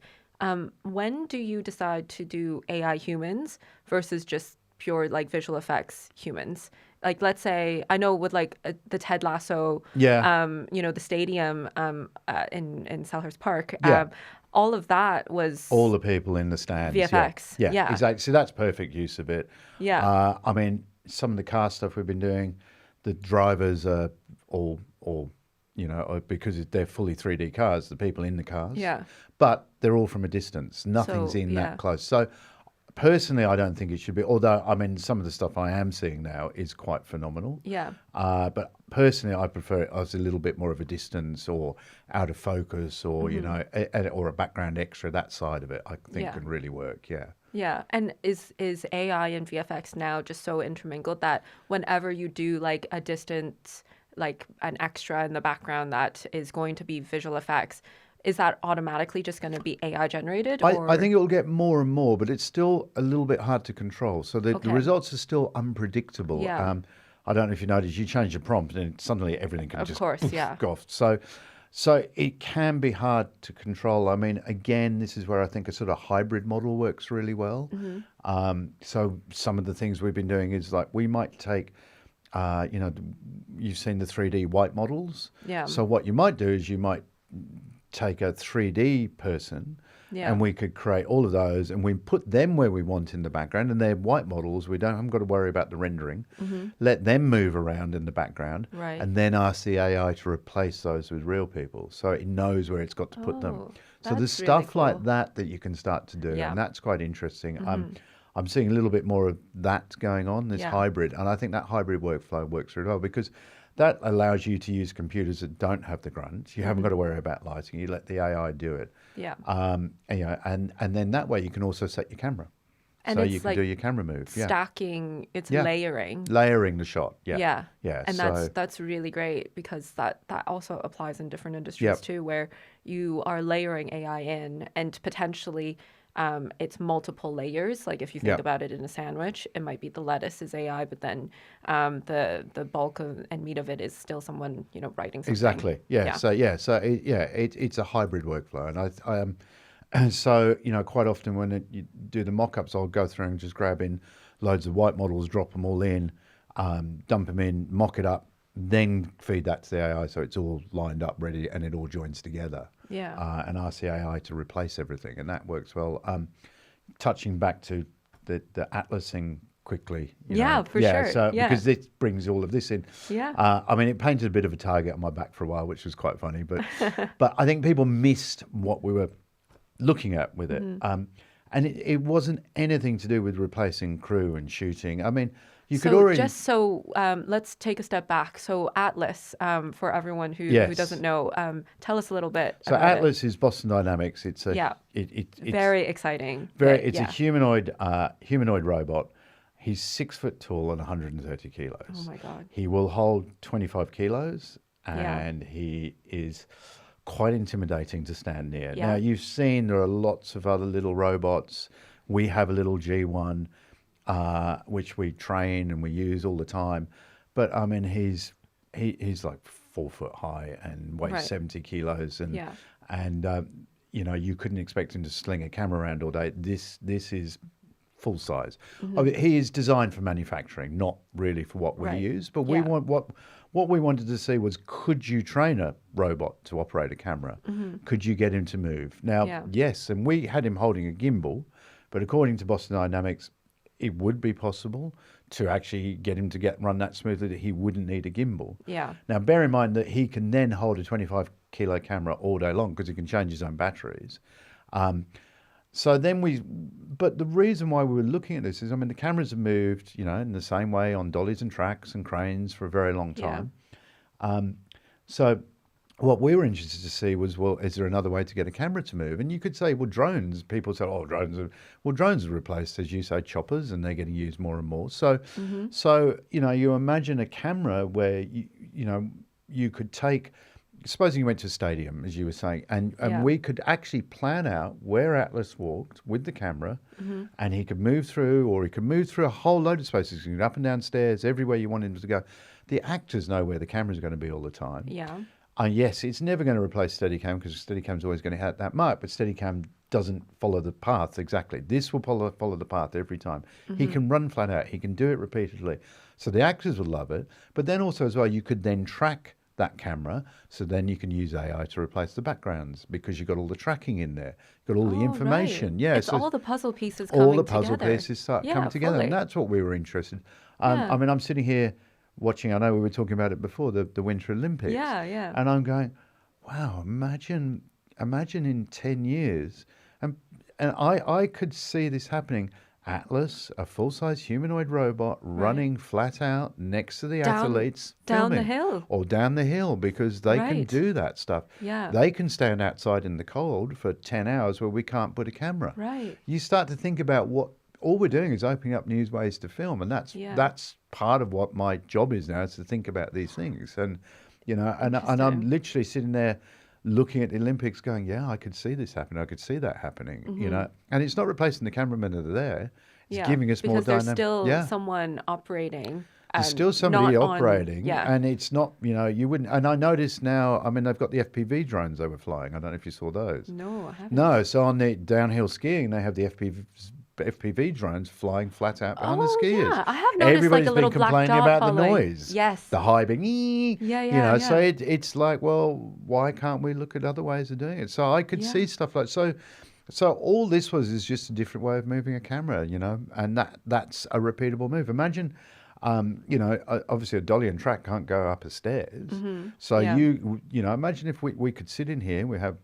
when do you decide to do AI humans versus just pure like visual effects humans? Like, let's say, I know with like the Ted Lasso, Yeah. the stadium in Selhurst Park, Yeah. all of that was All the people in the stands. VFX. Yeah, Yeah. exactly. So that's perfect use of it. Yeah. I mean, some of the car stuff we've been doing, the drivers are all because they're fully 3D cars, the people in the cars. Yeah. But they're all from a distance. Nothing's So, in yeah. that close. So personally, I don't think it should be, although, I mean, some of the stuff I am seeing now is quite phenomenal. Yeah. But personally, I prefer it as a little bit more of a distance, or out of focus, or, or a background extra. That side of it, I think, Yeah. can really work. Yeah. Yeah, and is AI and VFX now just so intermingled that whenever you do like a distant, like an extra in the background that is going to be visual effects, is that automatically just going to be AI generated? I think it will get more and more, but it's still a little bit hard to control. So the Okay. results are still unpredictable. Yeah. I don't know if you noticed, you change the prompt and suddenly everything can Of just course, yeah. go off. So it can be hard to control. I mean, again, this is where I think a sort of hybrid model works really well. So some of the things we've been doing is like we might take, you've seen the 3D white models. Yeah. So what you might do is you might take a 3D person Yeah. and we could create all of those and we put them where we want in the background, and they're white models. We haven't got to worry about the rendering. Let them move around in the background, Right. and then ask the AI to replace those with real people, so it knows where it's got to put them. Oh, So there's that's really stuff like cool. that you can start to do, Yeah. and that's quite interesting. I'm seeing a little bit more of that going on, this Yeah. hybrid, and I think that hybrid workflow works really well because that allows you to use computers that don't have the grunt. You haven't got to worry about lighting. You let the AI do it. Yeah. And then that way you can also set your camera. And so it's you can like do your camera move. Yeah. stacking, it's Yeah. layering. Layering the shot. Yeah. Yeah. Yeah. And so, that's really great because that also applies in different industries Yep. too, where you are layering AI in and potentially it's multiple layers. Like if you think Yep. about it in a sandwich, it might be the lettuce is AI, but then the bulk of and meat of it is still someone, writing something. exactly. Yeah. Yeah. It's a hybrid workflow, and and so quite often when you do the mock-ups, I'll go through and just grab in loads of white models, drop them all in, dump them in, mock it up, then feed that to the AI so it's all lined up, ready, and it all joins together. Yeah. And ask the AI to replace everything, and that works well. Touching back to the Atlas thing quickly. Yeah, for sure. So Yeah. because this brings all of this in. Yeah. I mean, it painted a bit of a target on my back for a while, which was quite funny, but but I think people missed what we were looking at with it. Mm-hmm. And it wasn't anything to do with replacing crew and shooting. I mean, you could So already just so let's take a step back. So Atlas, for everyone who Yes. doesn't know, tell us a little bit So about it. Atlas is Boston Dynamics. It's a Yeah. it's Very exciting. very but it's a yeah. humanoid robot. He's 6 foot tall and 130 kilos. Oh my God. He will hold 25 kilos, Yeah. and he is quite intimidating to stand near. Yeah. Now, you've seen there are lots of other little robots. We have a little G1, which we train and we use all the time. But I mean, he's like 4 foot high and weighs Right. 70 kilos, and Yeah. you couldn't expect him to sling a camera around all day. This is full size. Mm-hmm. I mean, he is designed for manufacturing, not really for what we Right. use. But we Yeah. want what we wanted to see was, could you train a robot to operate a camera? Could you get him to move? Now, Yeah. yes, and we had him holding a gimbal, but according to Boston Dynamics, it would be possible to actually get him to run that smoothly that he wouldn't need a gimbal. Yeah. Now, bear in mind that he can then hold a 25 kilo camera all day long because he can change his own batteries. But the reason why we were looking at this is, I mean, the cameras have moved, in the same way on dollies and tracks and cranes for a very long Yeah. time. So what we were interested to see was, well, is there another way to get a camera to move? And you could say, well, drones. People say, oh, drones have replaced, as you say, choppers, and they're getting used more and more. So, you imagine a camera where you could take. Supposing you went to a stadium, as you were saying, and Yeah. we could actually plan out where Atlas walked with the camera, and he could move through, or he could move through a whole load of spaces, he could go up and down stairs, everywhere you want him to go. The actors know where the camera's going to be all the time. Yeah. Yes, it's never going to replace Steadicam because Steadicam's always going to hit that mark, but Steadicam doesn't follow the path exactly. This will follow the path every time. He can run flat out. He can do it repeatedly. So the actors will love it. But then also as well, you could then track that camera, so then you can use AI to replace the backgrounds because you've got all the tracking in there, you've got all the Oh, information. right. Yeah, It's so all the puzzle pieces coming all the puzzle together. pieces start Yeah, coming together, fully. and that's what we were interested. Yeah. I mean, I'm sitting here watching. I know we were talking about it before, the Winter Olympics. Yeah, yeah. And I'm going, wow, imagine in 10 years, and I could see this happening. Atlas, a full-size humanoid robot running flat out next to the athletes, down the filming. hill. Or down the hill, because they can Right. do that stuff. Yeah. They can stand outside in the cold for 10 hours where we can't put a camera. Right. You start to think about what all we're doing is opening up new ways to film, and that's part of what my job is now, is to think about these things. And and I'm Interesting. literally sitting there looking at the Olympics going, yeah, I could see this happening, I could see that happening, and it's not replacing the cameramen that are there, it's Yeah. giving us more because there's dynamic. still someone operating. There's still somebody not on- operating, yeah. and it's not, you wouldn't. And I noticed now, I mean, they've got the FPV drones they were flying. I don't know if you saw those. No, I haven't. No, so on the downhill skiing, they have the FPV FPV drones flying flat out behind the Oh, skiers. yeah. I have noticed Everybody's like a little been black complaining dot about following. the noise. Yes. The high being, "Ee," Yeah, so yeah. it's like, well, why can't we look at other ways of doing it? So I could see stuff like, so all this is just a different way of moving a camera, and that's a repeatable move. Imagine, obviously a dolly and track can't go up a stairs. So Yeah. imagine if we could sit in here, we have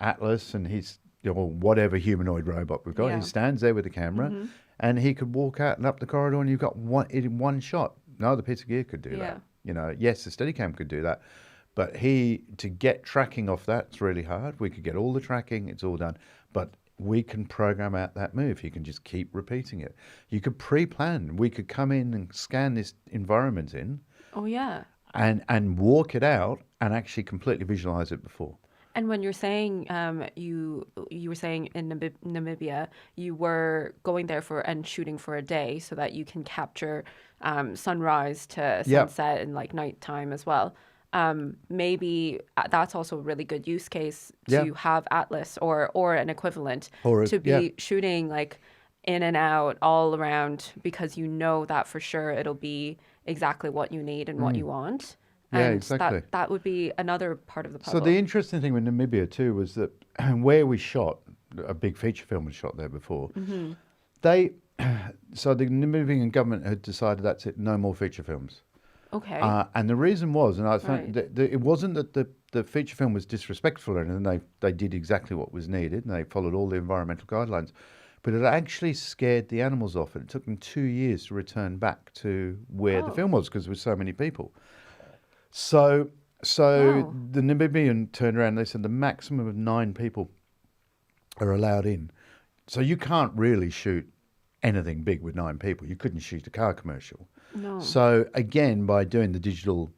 Atlas and his, or whatever humanoid robot we've got, Yeah. he stands there with the camera and he could walk out and up the corridor and you've got it in one shot. No other piece of gear could do Yeah. that. Yes, the Steadicam could do that. But to get tracking off that's really hard. We could get all the tracking, it's all done. But we can program out that move. You can just keep repeating it. You could pre-plan. We could come in and scan this environment in Oh, yeah. and walk it out and actually completely visualize it before. And when you're saying you were saying in Namibia, you were going there and shooting for a day so that you can capture sunrise to Yeah. sunset and like nighttime as well. Maybe that's also a really good use case to Yeah. have Atlas or an equivalent Or to be shooting like in and out all around, because you know that for sure it'll be exactly what you need and what you want. Yeah, And exactly. that would be another part of the puzzle. So the interesting thing with Namibia too was that where we shot, a big feature film was shot there before, so the Namibian government had decided that's it, no more feature films. Okay. And the reason was, and I found Right. that it wasn't that the feature film was disrespectful, and they did exactly what was needed, and they followed all the environmental guidelines, but it actually scared the animals off, and it took them 2 years to return back to where the Oh. film was because there were so many people. So Wow. the Namibian turned around and they said the maximum of 9 people are allowed in. So you can't really shoot anything big with 9 people. You couldn't shoot a car commercial. No. So again, by doing the digital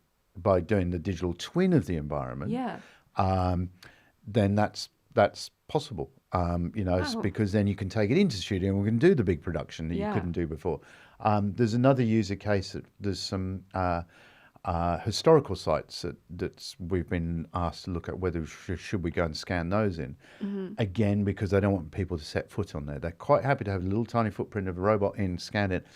twin of the environment, Yeah. then that's possible. It's Wow. because then you can take it into studio and we can do the big production that you Yeah. couldn't do before. There's another user case that there's some historical sites that we've been asked to look at whether should we go and scan those in. Again, because they don't want people to set foot on there. They're quite happy to have a little tiny footprint of a robot in, scan it.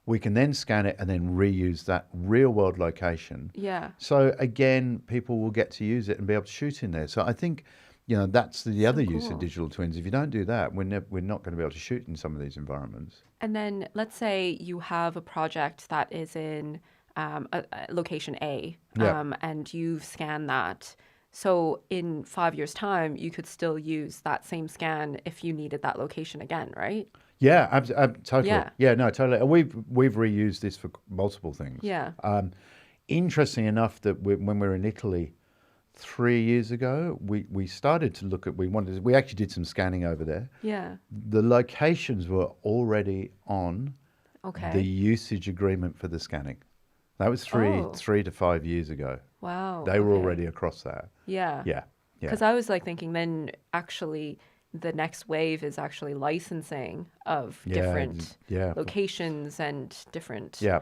We can then scan it and then reuse that real world location. Yeah. So again, people will get to use it and be able to shoot in there. So I think, that's the other use of cool. digital twins. If you don't do that, we're not going to be able to shoot in some of these environments. And then let's say you have a project that is in a location A, Yeah. and you've scanned that. So in 5 years' time, you could still use that same scan if you needed that location again, right? Yeah, totally. Yeah. Yeah, no, totally. We've reused this for multiple things. Yeah. Interesting enough that when we were in Italy 3 years ago, we started to look at, we actually did some scanning over there. Yeah. The locations were already on Okay. the usage agreement for the scanning. That was Oh. 3 to 5 years ago. Wow. They were okay. already across that. Yeah. Yeah. Yeah. Because I was like thinking then actually the next wave is actually licensing of Yeah, different yeah. locations and different Yeah.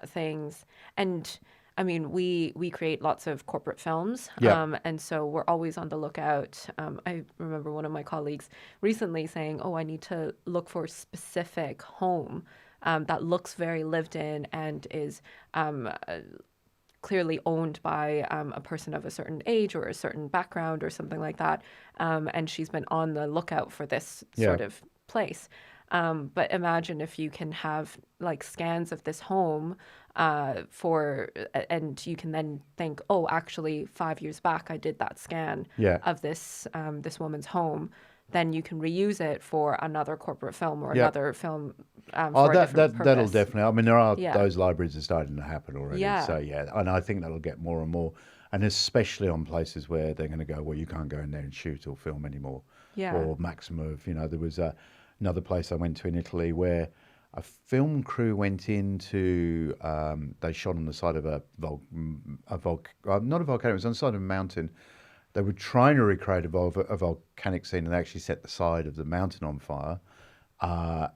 things. And I mean, we create lots of corporate films, Yeah. and so we're always on the lookout. I remember one of my colleagues recently saying, "Oh, I need to look for a specific home that looks very lived in and is clearly owned by a person of a certain age or a certain background or something like that." And she's been on the lookout for this sort Yeah. of place. But imagine if you can have like scans of this home and you can then think, oh, actually 5 years back I did that scan Yeah. of this woman's home. Then you can reuse it for another corporate film or Yeah. another film Oh, for a different that'll purpose. definitely. I mean, there are Yeah. those libraries are starting to happen already. Yeah. So yeah, and I think that'll get more and more, and especially on places where they're going to go, well, you can't go in there and shoot or film anymore. Yeah. Or maximum of, there was another place I went to in Italy where a film crew went into, they shot on the side of not a volcano, it was on the side of a mountain. They were trying to recreate a volcanic scene and they actually set the side of the mountain on fire,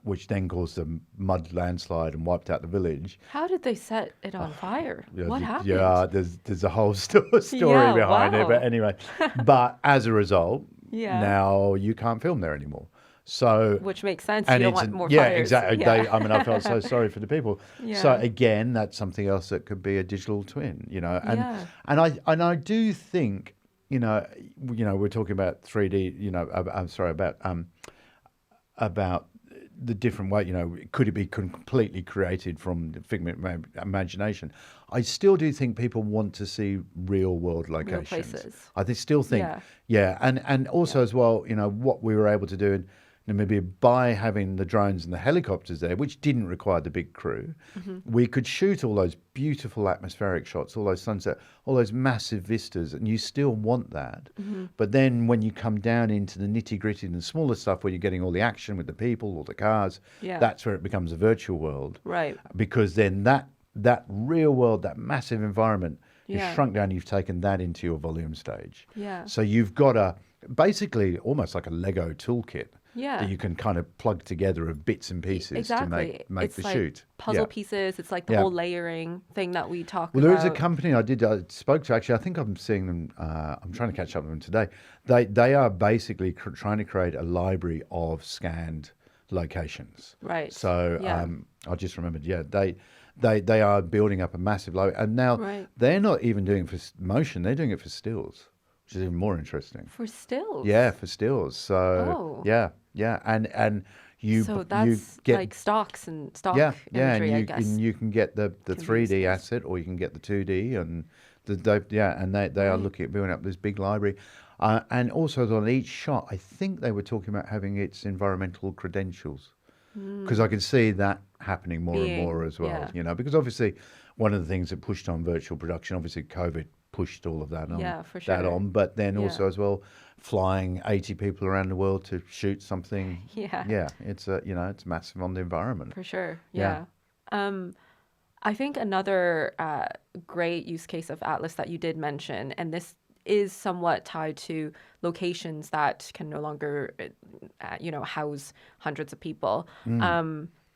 which then caused a mud landslide and wiped out the village. How did they set it on fire? What happened? Yeah, there's a whole story Yeah, behind it. wow. But anyway, but as a result, Yeah. now you can't film there anymore. So, Which makes sense. and You don't it's want more yeah, fires. exactly. Yeah. I mean, I felt so sorry for the people. So Yeah. again, that's something else that could be a digital twin, and Yeah. I do think, we're talking about 3D, I'm sorry about the different way, could it be completely created from the figment of imagination? I still do think people want to see real world locations. places. Still think, Yeah. yeah, and also as well, what we were able to do in Namibia by having the drones and the helicopters there, which didn't require the big crew, we could shoot all those beautiful atmospheric shots, all those sunset, all those massive vistas, and you still want that. But then when you come down into the nitty gritty and the smaller stuff where you're getting all the action with the people or the cars, Yeah. that's where it becomes a virtual world. Right. Because then that real world, that massive environment is Yeah. shrunk down. You've taken that into your volume stage. Yeah. So you've got basically almost like a Lego toolkit Yeah. that you can kind of plug together of bits and pieces Exactly. to make It's the like shoot. puzzle Yeah. pieces. It's like the Yeah. whole layering thing that we talk Well, about. there is a company I spoke to, actually. I think I'm seeing them. I'm trying to catch up with them today. They are basically trying to create a library of scanned locations. Right. So Yeah. I just remembered. Yeah, they are building up a massive library, and now Right. they're not even doing it for motion. They're doing it for stills, which is even more interesting. For stills. Yeah, for stills. So Oh. yeah, and you So you that's get like stocks and stock yeah, imagery, and I you guess. and you can get the Can be 3D used. asset, or you can get the 2D, and they are looking at building up this big library, and also on each shot, I think they were talking about having its environmental credentials, because I can see that happening more and Being- more as well. yeah. Because obviously one of the things that pushed on virtual production, obviously COVID pushed all of that on, Yeah, for that sure. on, but then Yeah. also as well, flying 80 people around the world to shoot something. Yeah. It's it's massive on the environment. For sure. Yeah. Yeah. I think another great use case of Atlas that you did mention, and this is somewhat tied to locations that can no longer, house hundreds of people,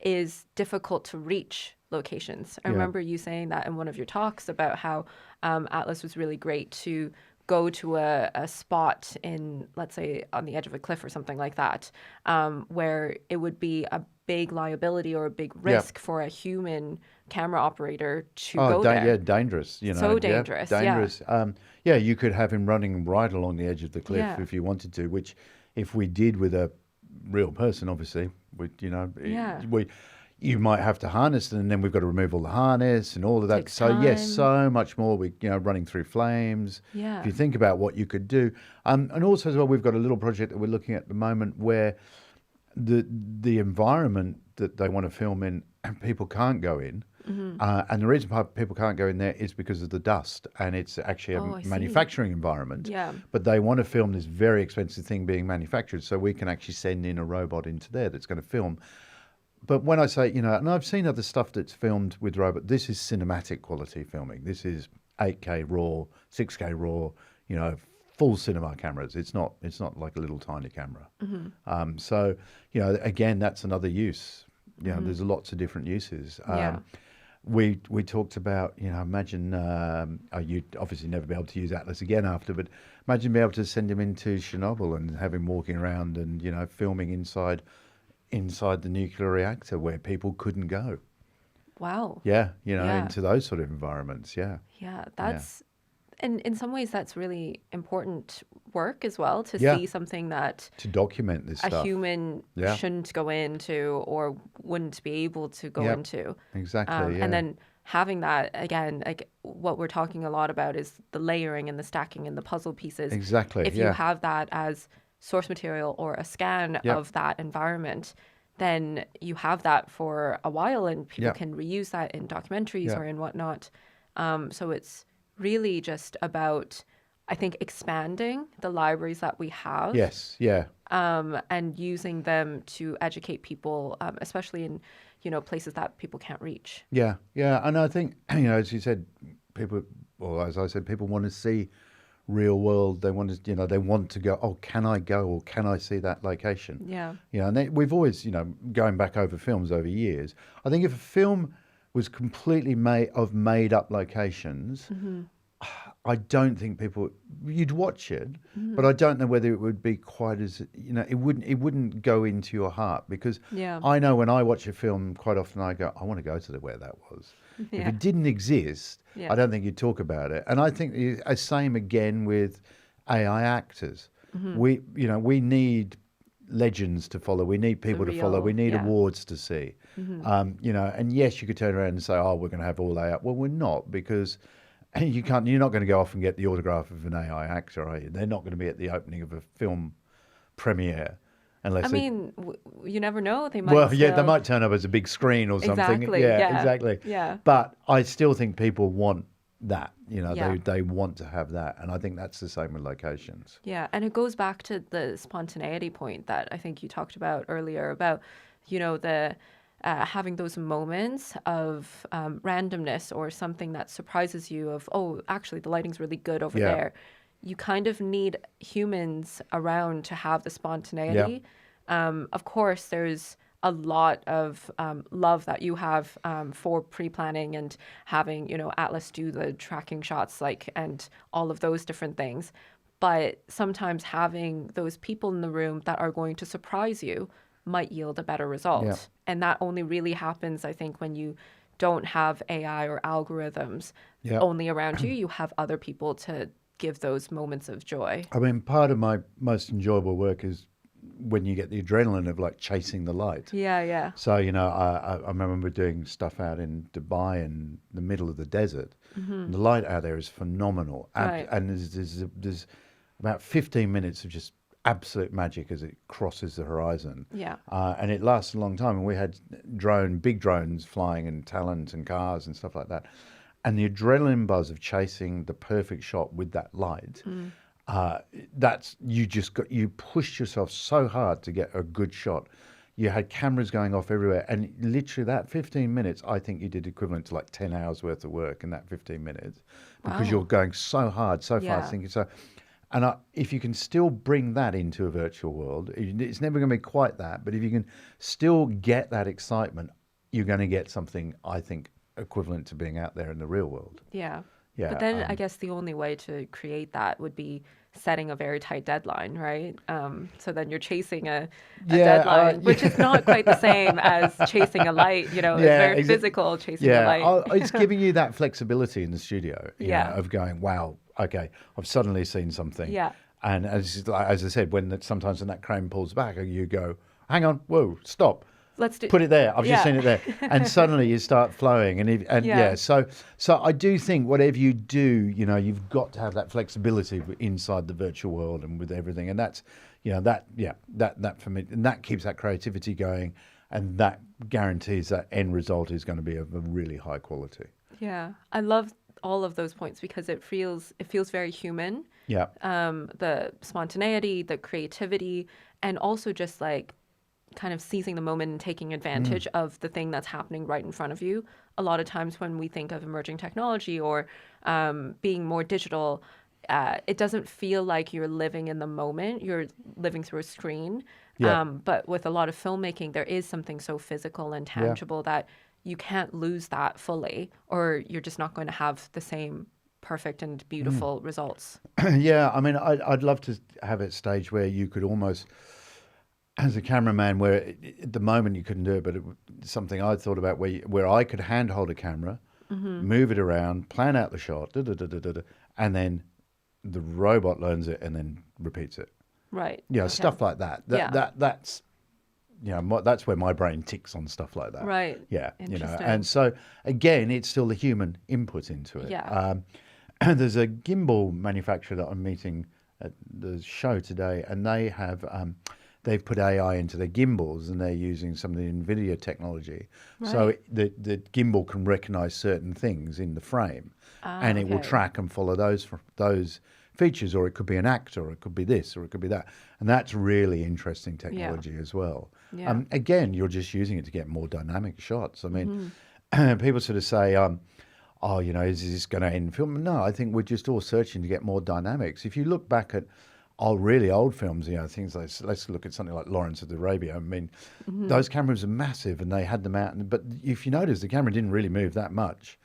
is difficult to reach locations. I Yeah. remember you saying that in one of your talks about how Atlas was really great to go to a spot in, let's say, on the edge of a cliff or something like that, where it would be a big liability or a big risk for a human camera operator to go there. Yeah, dangerous. So yeah, dangerous, yeah. dangerous. You could have him running right along the edge of the cliff Yeah. if you wanted to. Which, if we did with a real person, obviously, Yeah. you might have to harness them, and then we've got to remove all the harness and all of that. Takes So yes, time. so much more. Running through flames. Yeah. If you think about what you could do, and also as well, we've got a little project that we're looking at the moment where the environment that they want to film in, people can't go in. And the reason why people can't go in there is because of the dust, and it's actually Oh, I a see. manufacturing environment. Yeah. But they want to film this very expensive thing being manufactured, so we can actually send in a robot into there that's going to film. But when I say, and I've seen other stuff that's filmed with robot, this is cinematic quality filming. This is 8K raw, 6K raw, full cinema cameras. It's not like a little tiny camera. So, again, that's another use. There's lots of different uses. Yeah. We talked about, imagine, you'd obviously never be able to use Atlas again after, but imagine being able to send him into Chernobyl and have him walking around and, filming inside the nuclear reactor where people couldn't go. Wow. Yeah, Yeah. into those sort of environments. Yeah. Yeah, that's, and in some ways, that's really important work as well, to Yeah. see something that To document this a stuff. human Yeah. shouldn't go into or wouldn't be able to go Yep. into. Exactly. Yeah. And then having that, again, like what we're talking a lot about is the layering and the stacking and the puzzle pieces. Exactly, If you yeah. have that as source material or a scan Yep. of that environment, then you have that for a while and people Yep. can reuse that in documentaries Yep. or in whatnot. So it's really just about, I think, expanding the libraries that we have. Yes. Yeah. And using them to educate people, especially in, places that people can't reach. Yeah. Yeah. And I think, as you said, people, or as I said, people want to see real world. They want to, they want to go, oh, can I go or can I see that location? Yeah. And we've always, going back over films over years, I think if a film was completely made up locations, I don't think you'd watch it, but I don't know whether it would be quite as, it wouldn't go into your heart, because Yeah. I know when I watch a film, quite often I go, I want to go to where that was. If Yeah. it didn't exist, Yeah. I don't think you'd talk about it. And I think the same again with AI actors. We need legends to follow. We need people to follow. We need awards to see. And yes, you could turn around and say, oh, we're going to have all AI. Well, we're not, because you're not going to go off and get the autograph of an AI actor, are you? They're not going to be at the opening of a film premiere unless you never know. They might. Well, yeah, they might turn up as a big screen or something. Exactly. Yeah, exactly. Yeah. But I still think people want that. Yeah. They want to have that, and I think that's the same with locations. Yeah, and it goes back to the spontaneity point that I think you talked about earlier about, the having those moments of randomness or something that surprises you of, oh, actually the lighting's really good over there. You kind of need humans around to have the spontaneity. Of course, there's a lot of love that you have for pre-planning and having, Atlas do the tracking shots, and all of those different things. But sometimes having those people in the room that are going to surprise you might yield a better result. Yeah. And that only really happens, I think, when you don't have AI or algorithms Yeah. only around you. You have other people to give those moments of joy. I mean, part of my most enjoyable work is when you get the adrenaline of chasing the light. Yeah. So, I remember doing stuff out in Dubai in the middle of the desert. And the light out there is phenomenal. Right. And there's about 15 minutes of just absolute magic as it crosses the horizon. Yeah. And it lasts a long time. And we had big drones flying in Talons and cars and stuff like that. And the adrenaline buzz of chasing the perfect shot with that light, you pushed yourself so hard to get a good shot. You had cameras going off everywhere. And literally that 15 minutes, I think you did equivalent to 10 hours worth of work in that 15 minutes, because you're going so hard, so fast, thinking so. And if you can still bring that into a virtual world, it's never going to be quite that, but if you can still get that excitement, you're going to get something, I think, equivalent to being out there in the real world. Yeah. Yeah. But then I guess the only way to create that would be setting a very tight deadline, right? So then you're chasing a deadline, which is not quite the same as chasing a light. It's very physical chasing a light. It's giving you that flexibility in the studio, of going, wow, okay, I've suddenly seen something. Yeah. And as I said, sometimes when that crane pulls back, you go, hang on, whoa, stop. Let's put it there. I've just seen it there, and suddenly you start flowing, So I do think whatever you do, you've got to have that flexibility inside the virtual world and with everything, and that's, that for me, and that keeps that creativity going, and that guarantees that end result is going to be of a really high quality. Yeah, I love all of those points because it feels very human. Yeah. The spontaneity, the creativity, and also just kind of seizing the moment and taking advantage of the thing that's happening right in front of you. A lot of times when we think of emerging technology or being more digital, it doesn't feel like you're living in the moment. You're living through a screen. Yeah. But with a lot of filmmaking, there is something so physical and tangible that you can't lose that fully, or you're just not going to have the same perfect and beautiful results. Yeah, I mean, I'd love to have a stage where you could almost, as a cameraman, where at the moment you couldn't do it, but it's something I thought about where I could handhold a camera, move it around, plan out the shot, and then the robot learns it and then repeats it. Right. Stuff like that. That's that's where my brain ticks on stuff like that. Right. Yeah. Interesting. And so again, it's still the human input into it. Yeah. There's a gimbal manufacturer that I'm meeting at the show today, and they have they've put AI into their gimbals, and they're using some of the NVIDIA technology. Right. So the gimbal can recognize certain things in the frame, and it will track and follow those features, or it could be an actor, or it could be this, or it could be that. And that's really interesting technology as well. Yeah. Again, you're just using it to get more dynamic shots. I mean, people sort of say, is this going to end film? No, I think we're just all searching to get more dynamics. If you look back at really old films, things like, let's look at something like Lawrence of Arabia. I mean, those cameras are massive, and they had them out. But if you notice, the camera didn't really move that much.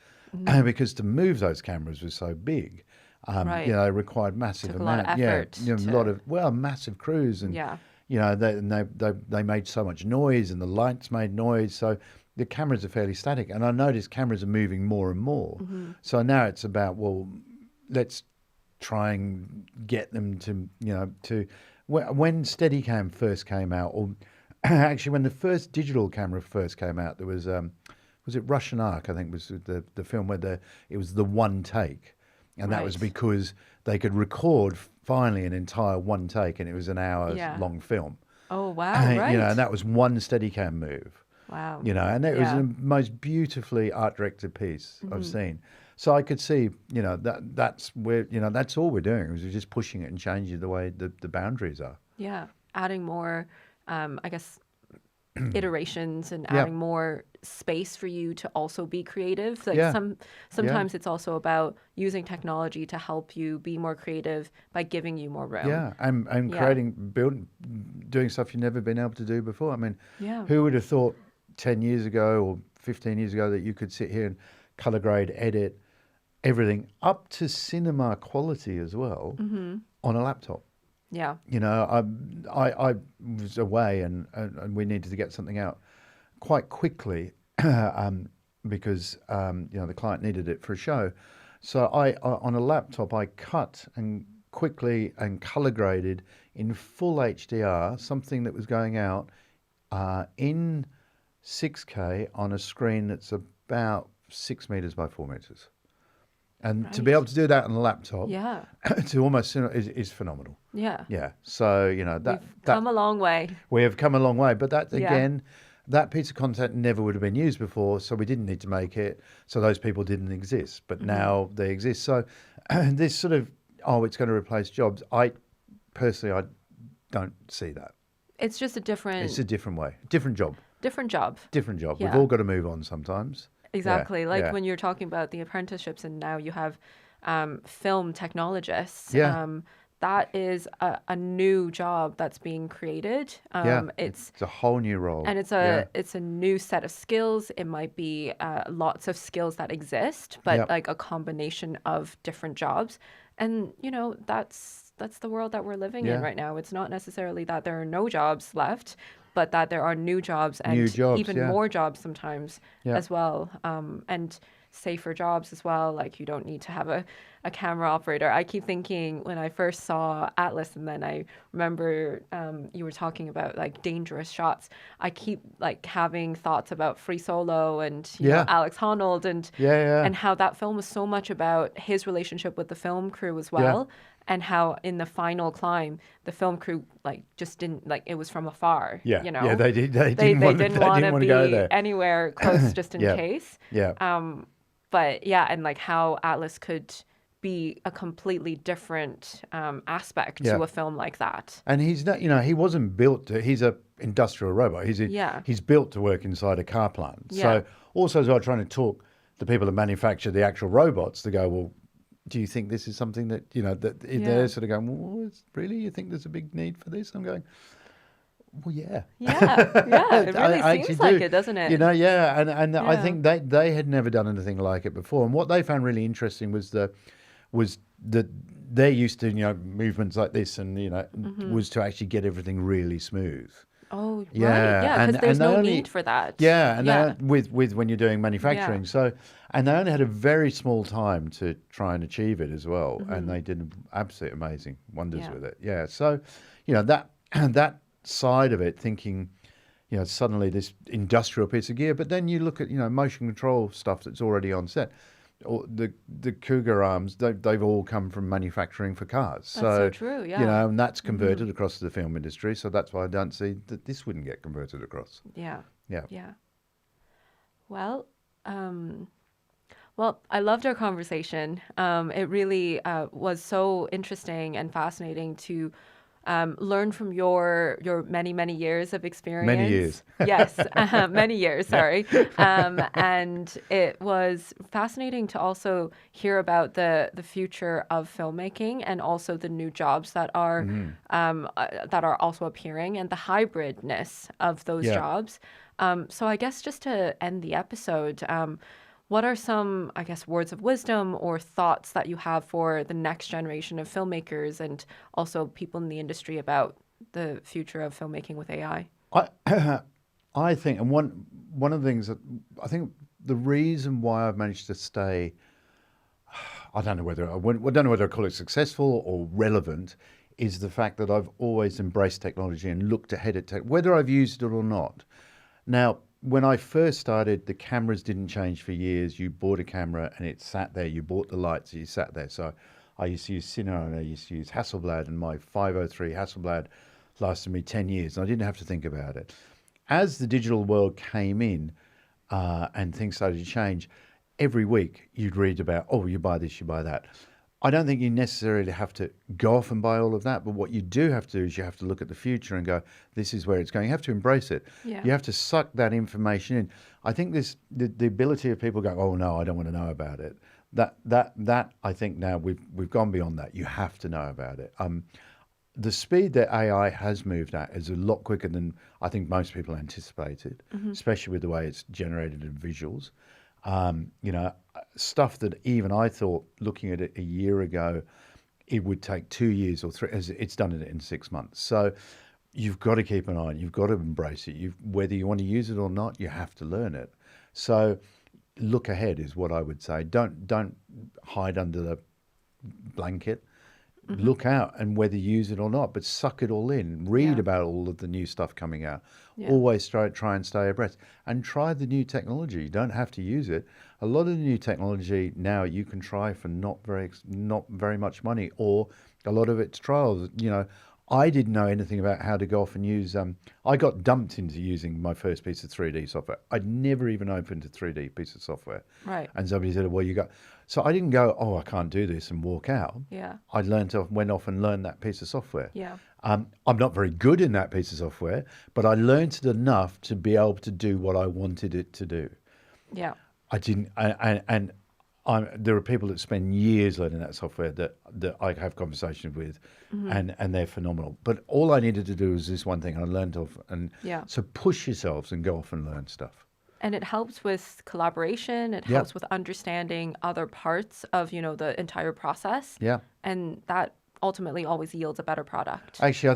because to move those cameras was so big. Right. You know, it required massive Took a lot of amount. effort Yeah, a lot of massive crews, and Yeah. you know, they made so much noise, and the lights made noise. So the cameras are fairly static, and I noticed cameras are moving more and more. So now it's about, well, let's try and get them to, you know, to when Steadicam first came out, or actually when the first digital camera first came out, there was it Russian Ark, I think was the film where it was the one take, and that was Right. because they could record finally an entire one take, and it was an hour Yeah. long film. Oh, wow. Right. You know, and that was one Steadicam move. Wow. You know, and it was Yeah. the most beautifully art directed piece I've seen. So I could see, you know, that's where, you know, that's all we're doing, is we're just pushing it and changing the way the boundaries are. Yeah. Adding more, I guess, iterations and Yeah. adding more space for you to also be creative. Like Yeah. sometimes it's also about using technology to help you be more creative by giving you more room. Yeah, and Yeah. doing stuff you've never been able to do before. I mean, Yeah. who would have thought 10 years ago or 15 years ago that you could sit here and color grade, edit everything up to cinema quality as well on a laptop? Yeah. You know, I was away and we needed to get something out quite quickly because you know, the client needed it for a show. So I on a laptop I cut and quickly and color graded in full HDR something that was going out in 6K on a screen that's about 6 meters by 4 meters. And to be Right. able to do that on a laptop, Yeah. to almost is phenomenal. Yeah. Yeah. So, you know, We've come a long way. we have come a long way. But that, Yeah. again, that piece of content never would have been used before. So we didn't need to make it. So those people didn't exist. But now they exist. So this sort of, it's going to replace jobs. Personally, I don't see that. It's just a different It's a different way, different job, different job. different job. Yeah. We've all got to move on sometimes. Exactly. Yeah, Like yeah. when you're talking about the apprenticeships and now you have film technologists. Yeah. That is a new job that's being created. Yeah. It's It's a whole new role. and it's a new set of skills. It might be lots of skills that exist, but Yep. like a combination of different jobs. And you know, that's the world that we're living in Yeah. right now. It's not necessarily that there are no jobs left, but that there are new jobs and New jobs, even yeah. more jobs sometimes Yeah. as well. And safer jobs as well. Like you don't need to have a camera operator. I keep thinking when I first saw Atlas, and then I remember you were talking about like dangerous shots. I keep like having thoughts about Free Solo and you know, Yeah. Alex Honnold and Yeah. and how that film was so much about his relationship with the film crew as well. And how in the final climb, the film crew like just didn't like it was from afar. Yeah. You know, Yeah, they they didn't want didn't want to to be go there. anywhere close just in Yeah. case. Yeah. But yeah, and like how Atlas could be a completely different aspect Yeah. to a film like that. And he's not, you know, he wasn't built to, he's a industrial robot. Yeah. He's built to work inside a car plant. Yeah. So also as well trying to talk the people that manufacture the actual robots to go, well, do you think this is something that, you know, that Yeah. they're sort of going, well, really? You think there's a big need for this? I'm going, well, yeah. Yeah, yeah, it really I seems actually like do. it, doesn't it? You know, yeah, and I Yeah. think they had never done anything like it before. And what they found really interesting was that they're used to, you know, movements like this, and you know, was to actually get everything really smooth. Oh, right. Yeah, Yeah, and- because there's and they no only- need for that. Yeah, and yeah. with when you're doing manufacturing, so and they only had a very small time to try and achieve it as well, and they did absolutely amazing wonders Yeah. with it. Yeah, so you know that that side of it, thinking, you know, suddenly this industrial piece of gear, but then you look at, you know, motion control stuff that's already on set. Or the Cougar arms, they've all come from manufacturing for cars. so true, yeah. You know, and that's converted across to the film industry. So that's why I don't see that this wouldn't get converted across. Yeah. Yeah. Yeah. Well, I loved our conversation. It really was so interesting and fascinating to learn from your many years of experience. Many years. Yes, many years. Sorry, and it was fascinating to also hear about the future of filmmaking and also the new jobs that are also appearing and the hybridness of those Yeah. jobs. So I guess just to end the episode. what are some, I guess, words of wisdom or thoughts that you have for the next generation of filmmakers and also people in the industry about the future of filmmaking with AI? I think, and one of the things that I think the reason why I've managed to stay, I don't know whether I call it successful or relevant, is the fact that I've always embraced technology and looked ahead at tech, whether I've used it or not. Now, when I first started, the cameras didn't change for years. You bought a camera and it sat there. You bought the lights, you sat there. So I used to use Cine and I used to use Hasselblad, and my 503 Hasselblad lasted me 10 years and I didn't have to think about it. As the digital world came in and things started to change, every week you'd read about, oh, you buy this, you buy that. I don't think you necessarily have to go off and buy all of that, but what you do have to do is you have to look at the future and go, this is where it's going. You have to embrace it. Yeah. You have to suck that information in. I think the ability of people going, oh no, I don't want to know about it. That I think now we've gone beyond that. You have to know about it. The speed that AI has moved at is a lot quicker than I think most people anticipated, especially with the way it's generated in visuals. Stuff that even I thought, looking at it a year ago, it would take 2 years or 3, as it's done it in 6 months. So you've got to keep an eye on it. You've got to embrace it. Whether you want to use it or not, you have to learn it. So look ahead is what I would say. Don't hide under the blanket. Look out, and whether you use it or not, but suck it all in. Read about all of the new stuff coming out. Yeah. Always try and stay abreast, and try the new technology. You don't have to use it. A lot of the new technology now you can try for not very much money, or a lot of it's trials. I didn't know anything about how to go off and use. I got dumped into using my first piece of 3D software. I'd never even opened a 3D piece of software. Right. And somebody said, "Well, you got." So I didn't go, "Oh, I can't do this," and walk out. Yeah. I went off and learned that piece of software. Yeah. I'm not very good in that piece of software, but I learned it enough to be able to do what I wanted it to do. Yeah. I didn't, there are people that spend years learning that software that I have conversations with, and they're phenomenal. But all I needed to do was this one thing, and I learned off. And so push yourselves and go off and learn stuff. And it helps with collaboration. It helps with understanding other parts of, the entire process. Yeah. And that ultimately always yields a better product. Actually, I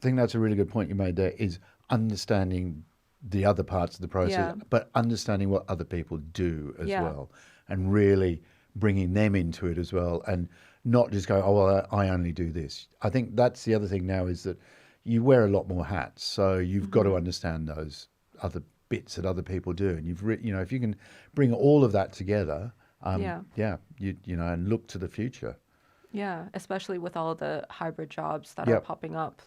think that's a really good point you made there, is understanding the other parts of the process, but understanding what other people do as well, and really bringing them into it as well, and not just go, oh, well, I only do this. I think that's the other thing now, is that you wear a lot more hats, so you've got to understand those other bits that other people do, and if you can bring all of that together, and look to the future. Yeah, especially with all the hybrid jobs that are popping up.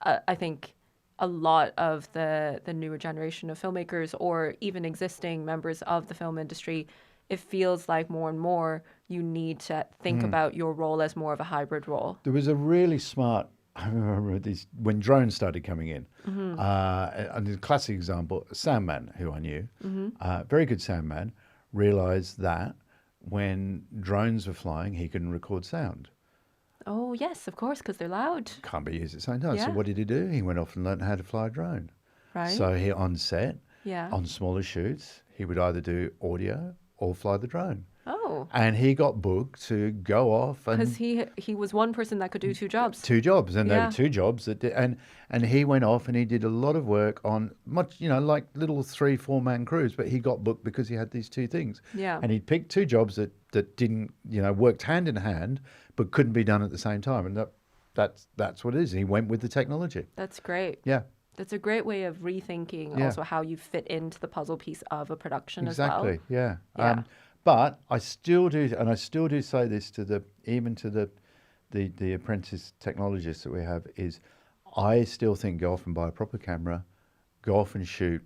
I think a lot of the newer generation of filmmakers, or even existing members of the film industry, it feels like more and more you need to think about your role as more of a hybrid role. There was a really smart, I remember this, when drones started coming in, and the classic example, Soundman, who I knew, very good soundman, realized that when drones were flying, he can record sound. Oh, yes, of course, because they're loud. Can't be used at the same time. Yeah. So what did he do? He went off and learned how to fly a drone. Right. So he, on set, Yeah. on smaller shoots, he would either do audio or fly the drone. Oh. And he got booked to go off and Because he was one person that could do two jobs. two jobs, and there Yeah. were two jobs that did, and he went off and he did a lot of work on much, like little 3-4 man crews, but he got booked because he had these two things. Yeah. And he picked two jobs that didn't, worked hand in hand, but couldn't be done at the same time, and that's what it is. He went with the technology. That's great. Yeah. That's a great way of rethinking also how you fit into the puzzle piece of a production as well. Exactly. Yeah. Yeah. But I still do say this to the apprentice technologists that we have, is I still think go off and buy a proper camera, go off and shoot,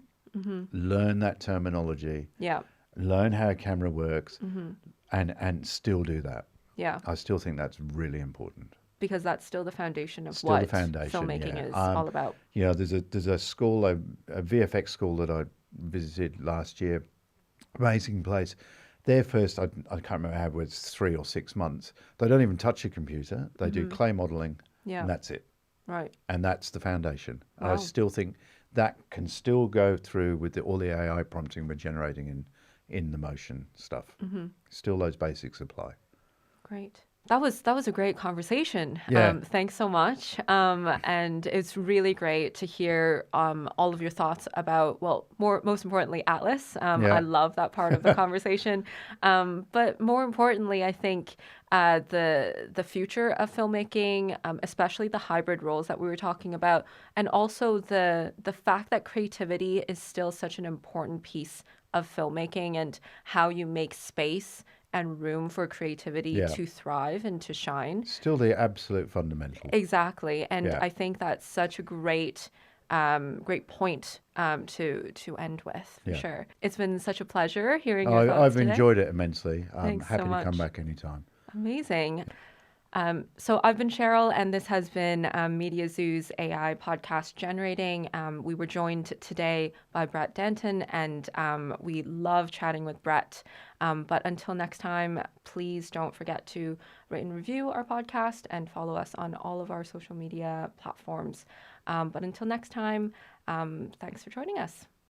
learn that terminology, Yeah. learn how a camera works, and still do that. Yeah. I still think that's really important. Because that's still the foundation of Still what the foundation, filmmaking yeah. is all about. There's a school, a VFX school that I visited last year, amazing place. Their first, I can't remember how it was, 3 or 6 months. They don't even touch a computer. They do clay modeling, Yeah. and that's it. Right. And that's the foundation. And I Wow. still think that can still go through with all the AI prompting we're generating in the motion stuff. Still, those basics apply. Great. That was a great conversation. Yeah. Thanks so much. And it's really great to hear all of your thoughts about, well, most importantly, Atlas. I love that part of the conversation. But more importantly, I think the future of filmmaking, especially the hybrid roles that we were talking about, and also the fact that creativity is still such an important piece of filmmaking and how you make space and room for creativity to thrive and to shine. Still the absolute fundamental. Exactly. And I think that's such a great point to end with, for sure. It's been such a pleasure hearing your thoughts I've today. enjoyed it immensely. I'm Thanks happy so to come much. back anytime. Amazing. So I've been Cheryl, and this has been Mediazoo's AI podcast Generating. We were joined today by Brett Danton, and we love chatting with Brett. But until next time, please don't forget to rate and review our podcast and follow us on all of our social media platforms. But until next time, thanks for joining us.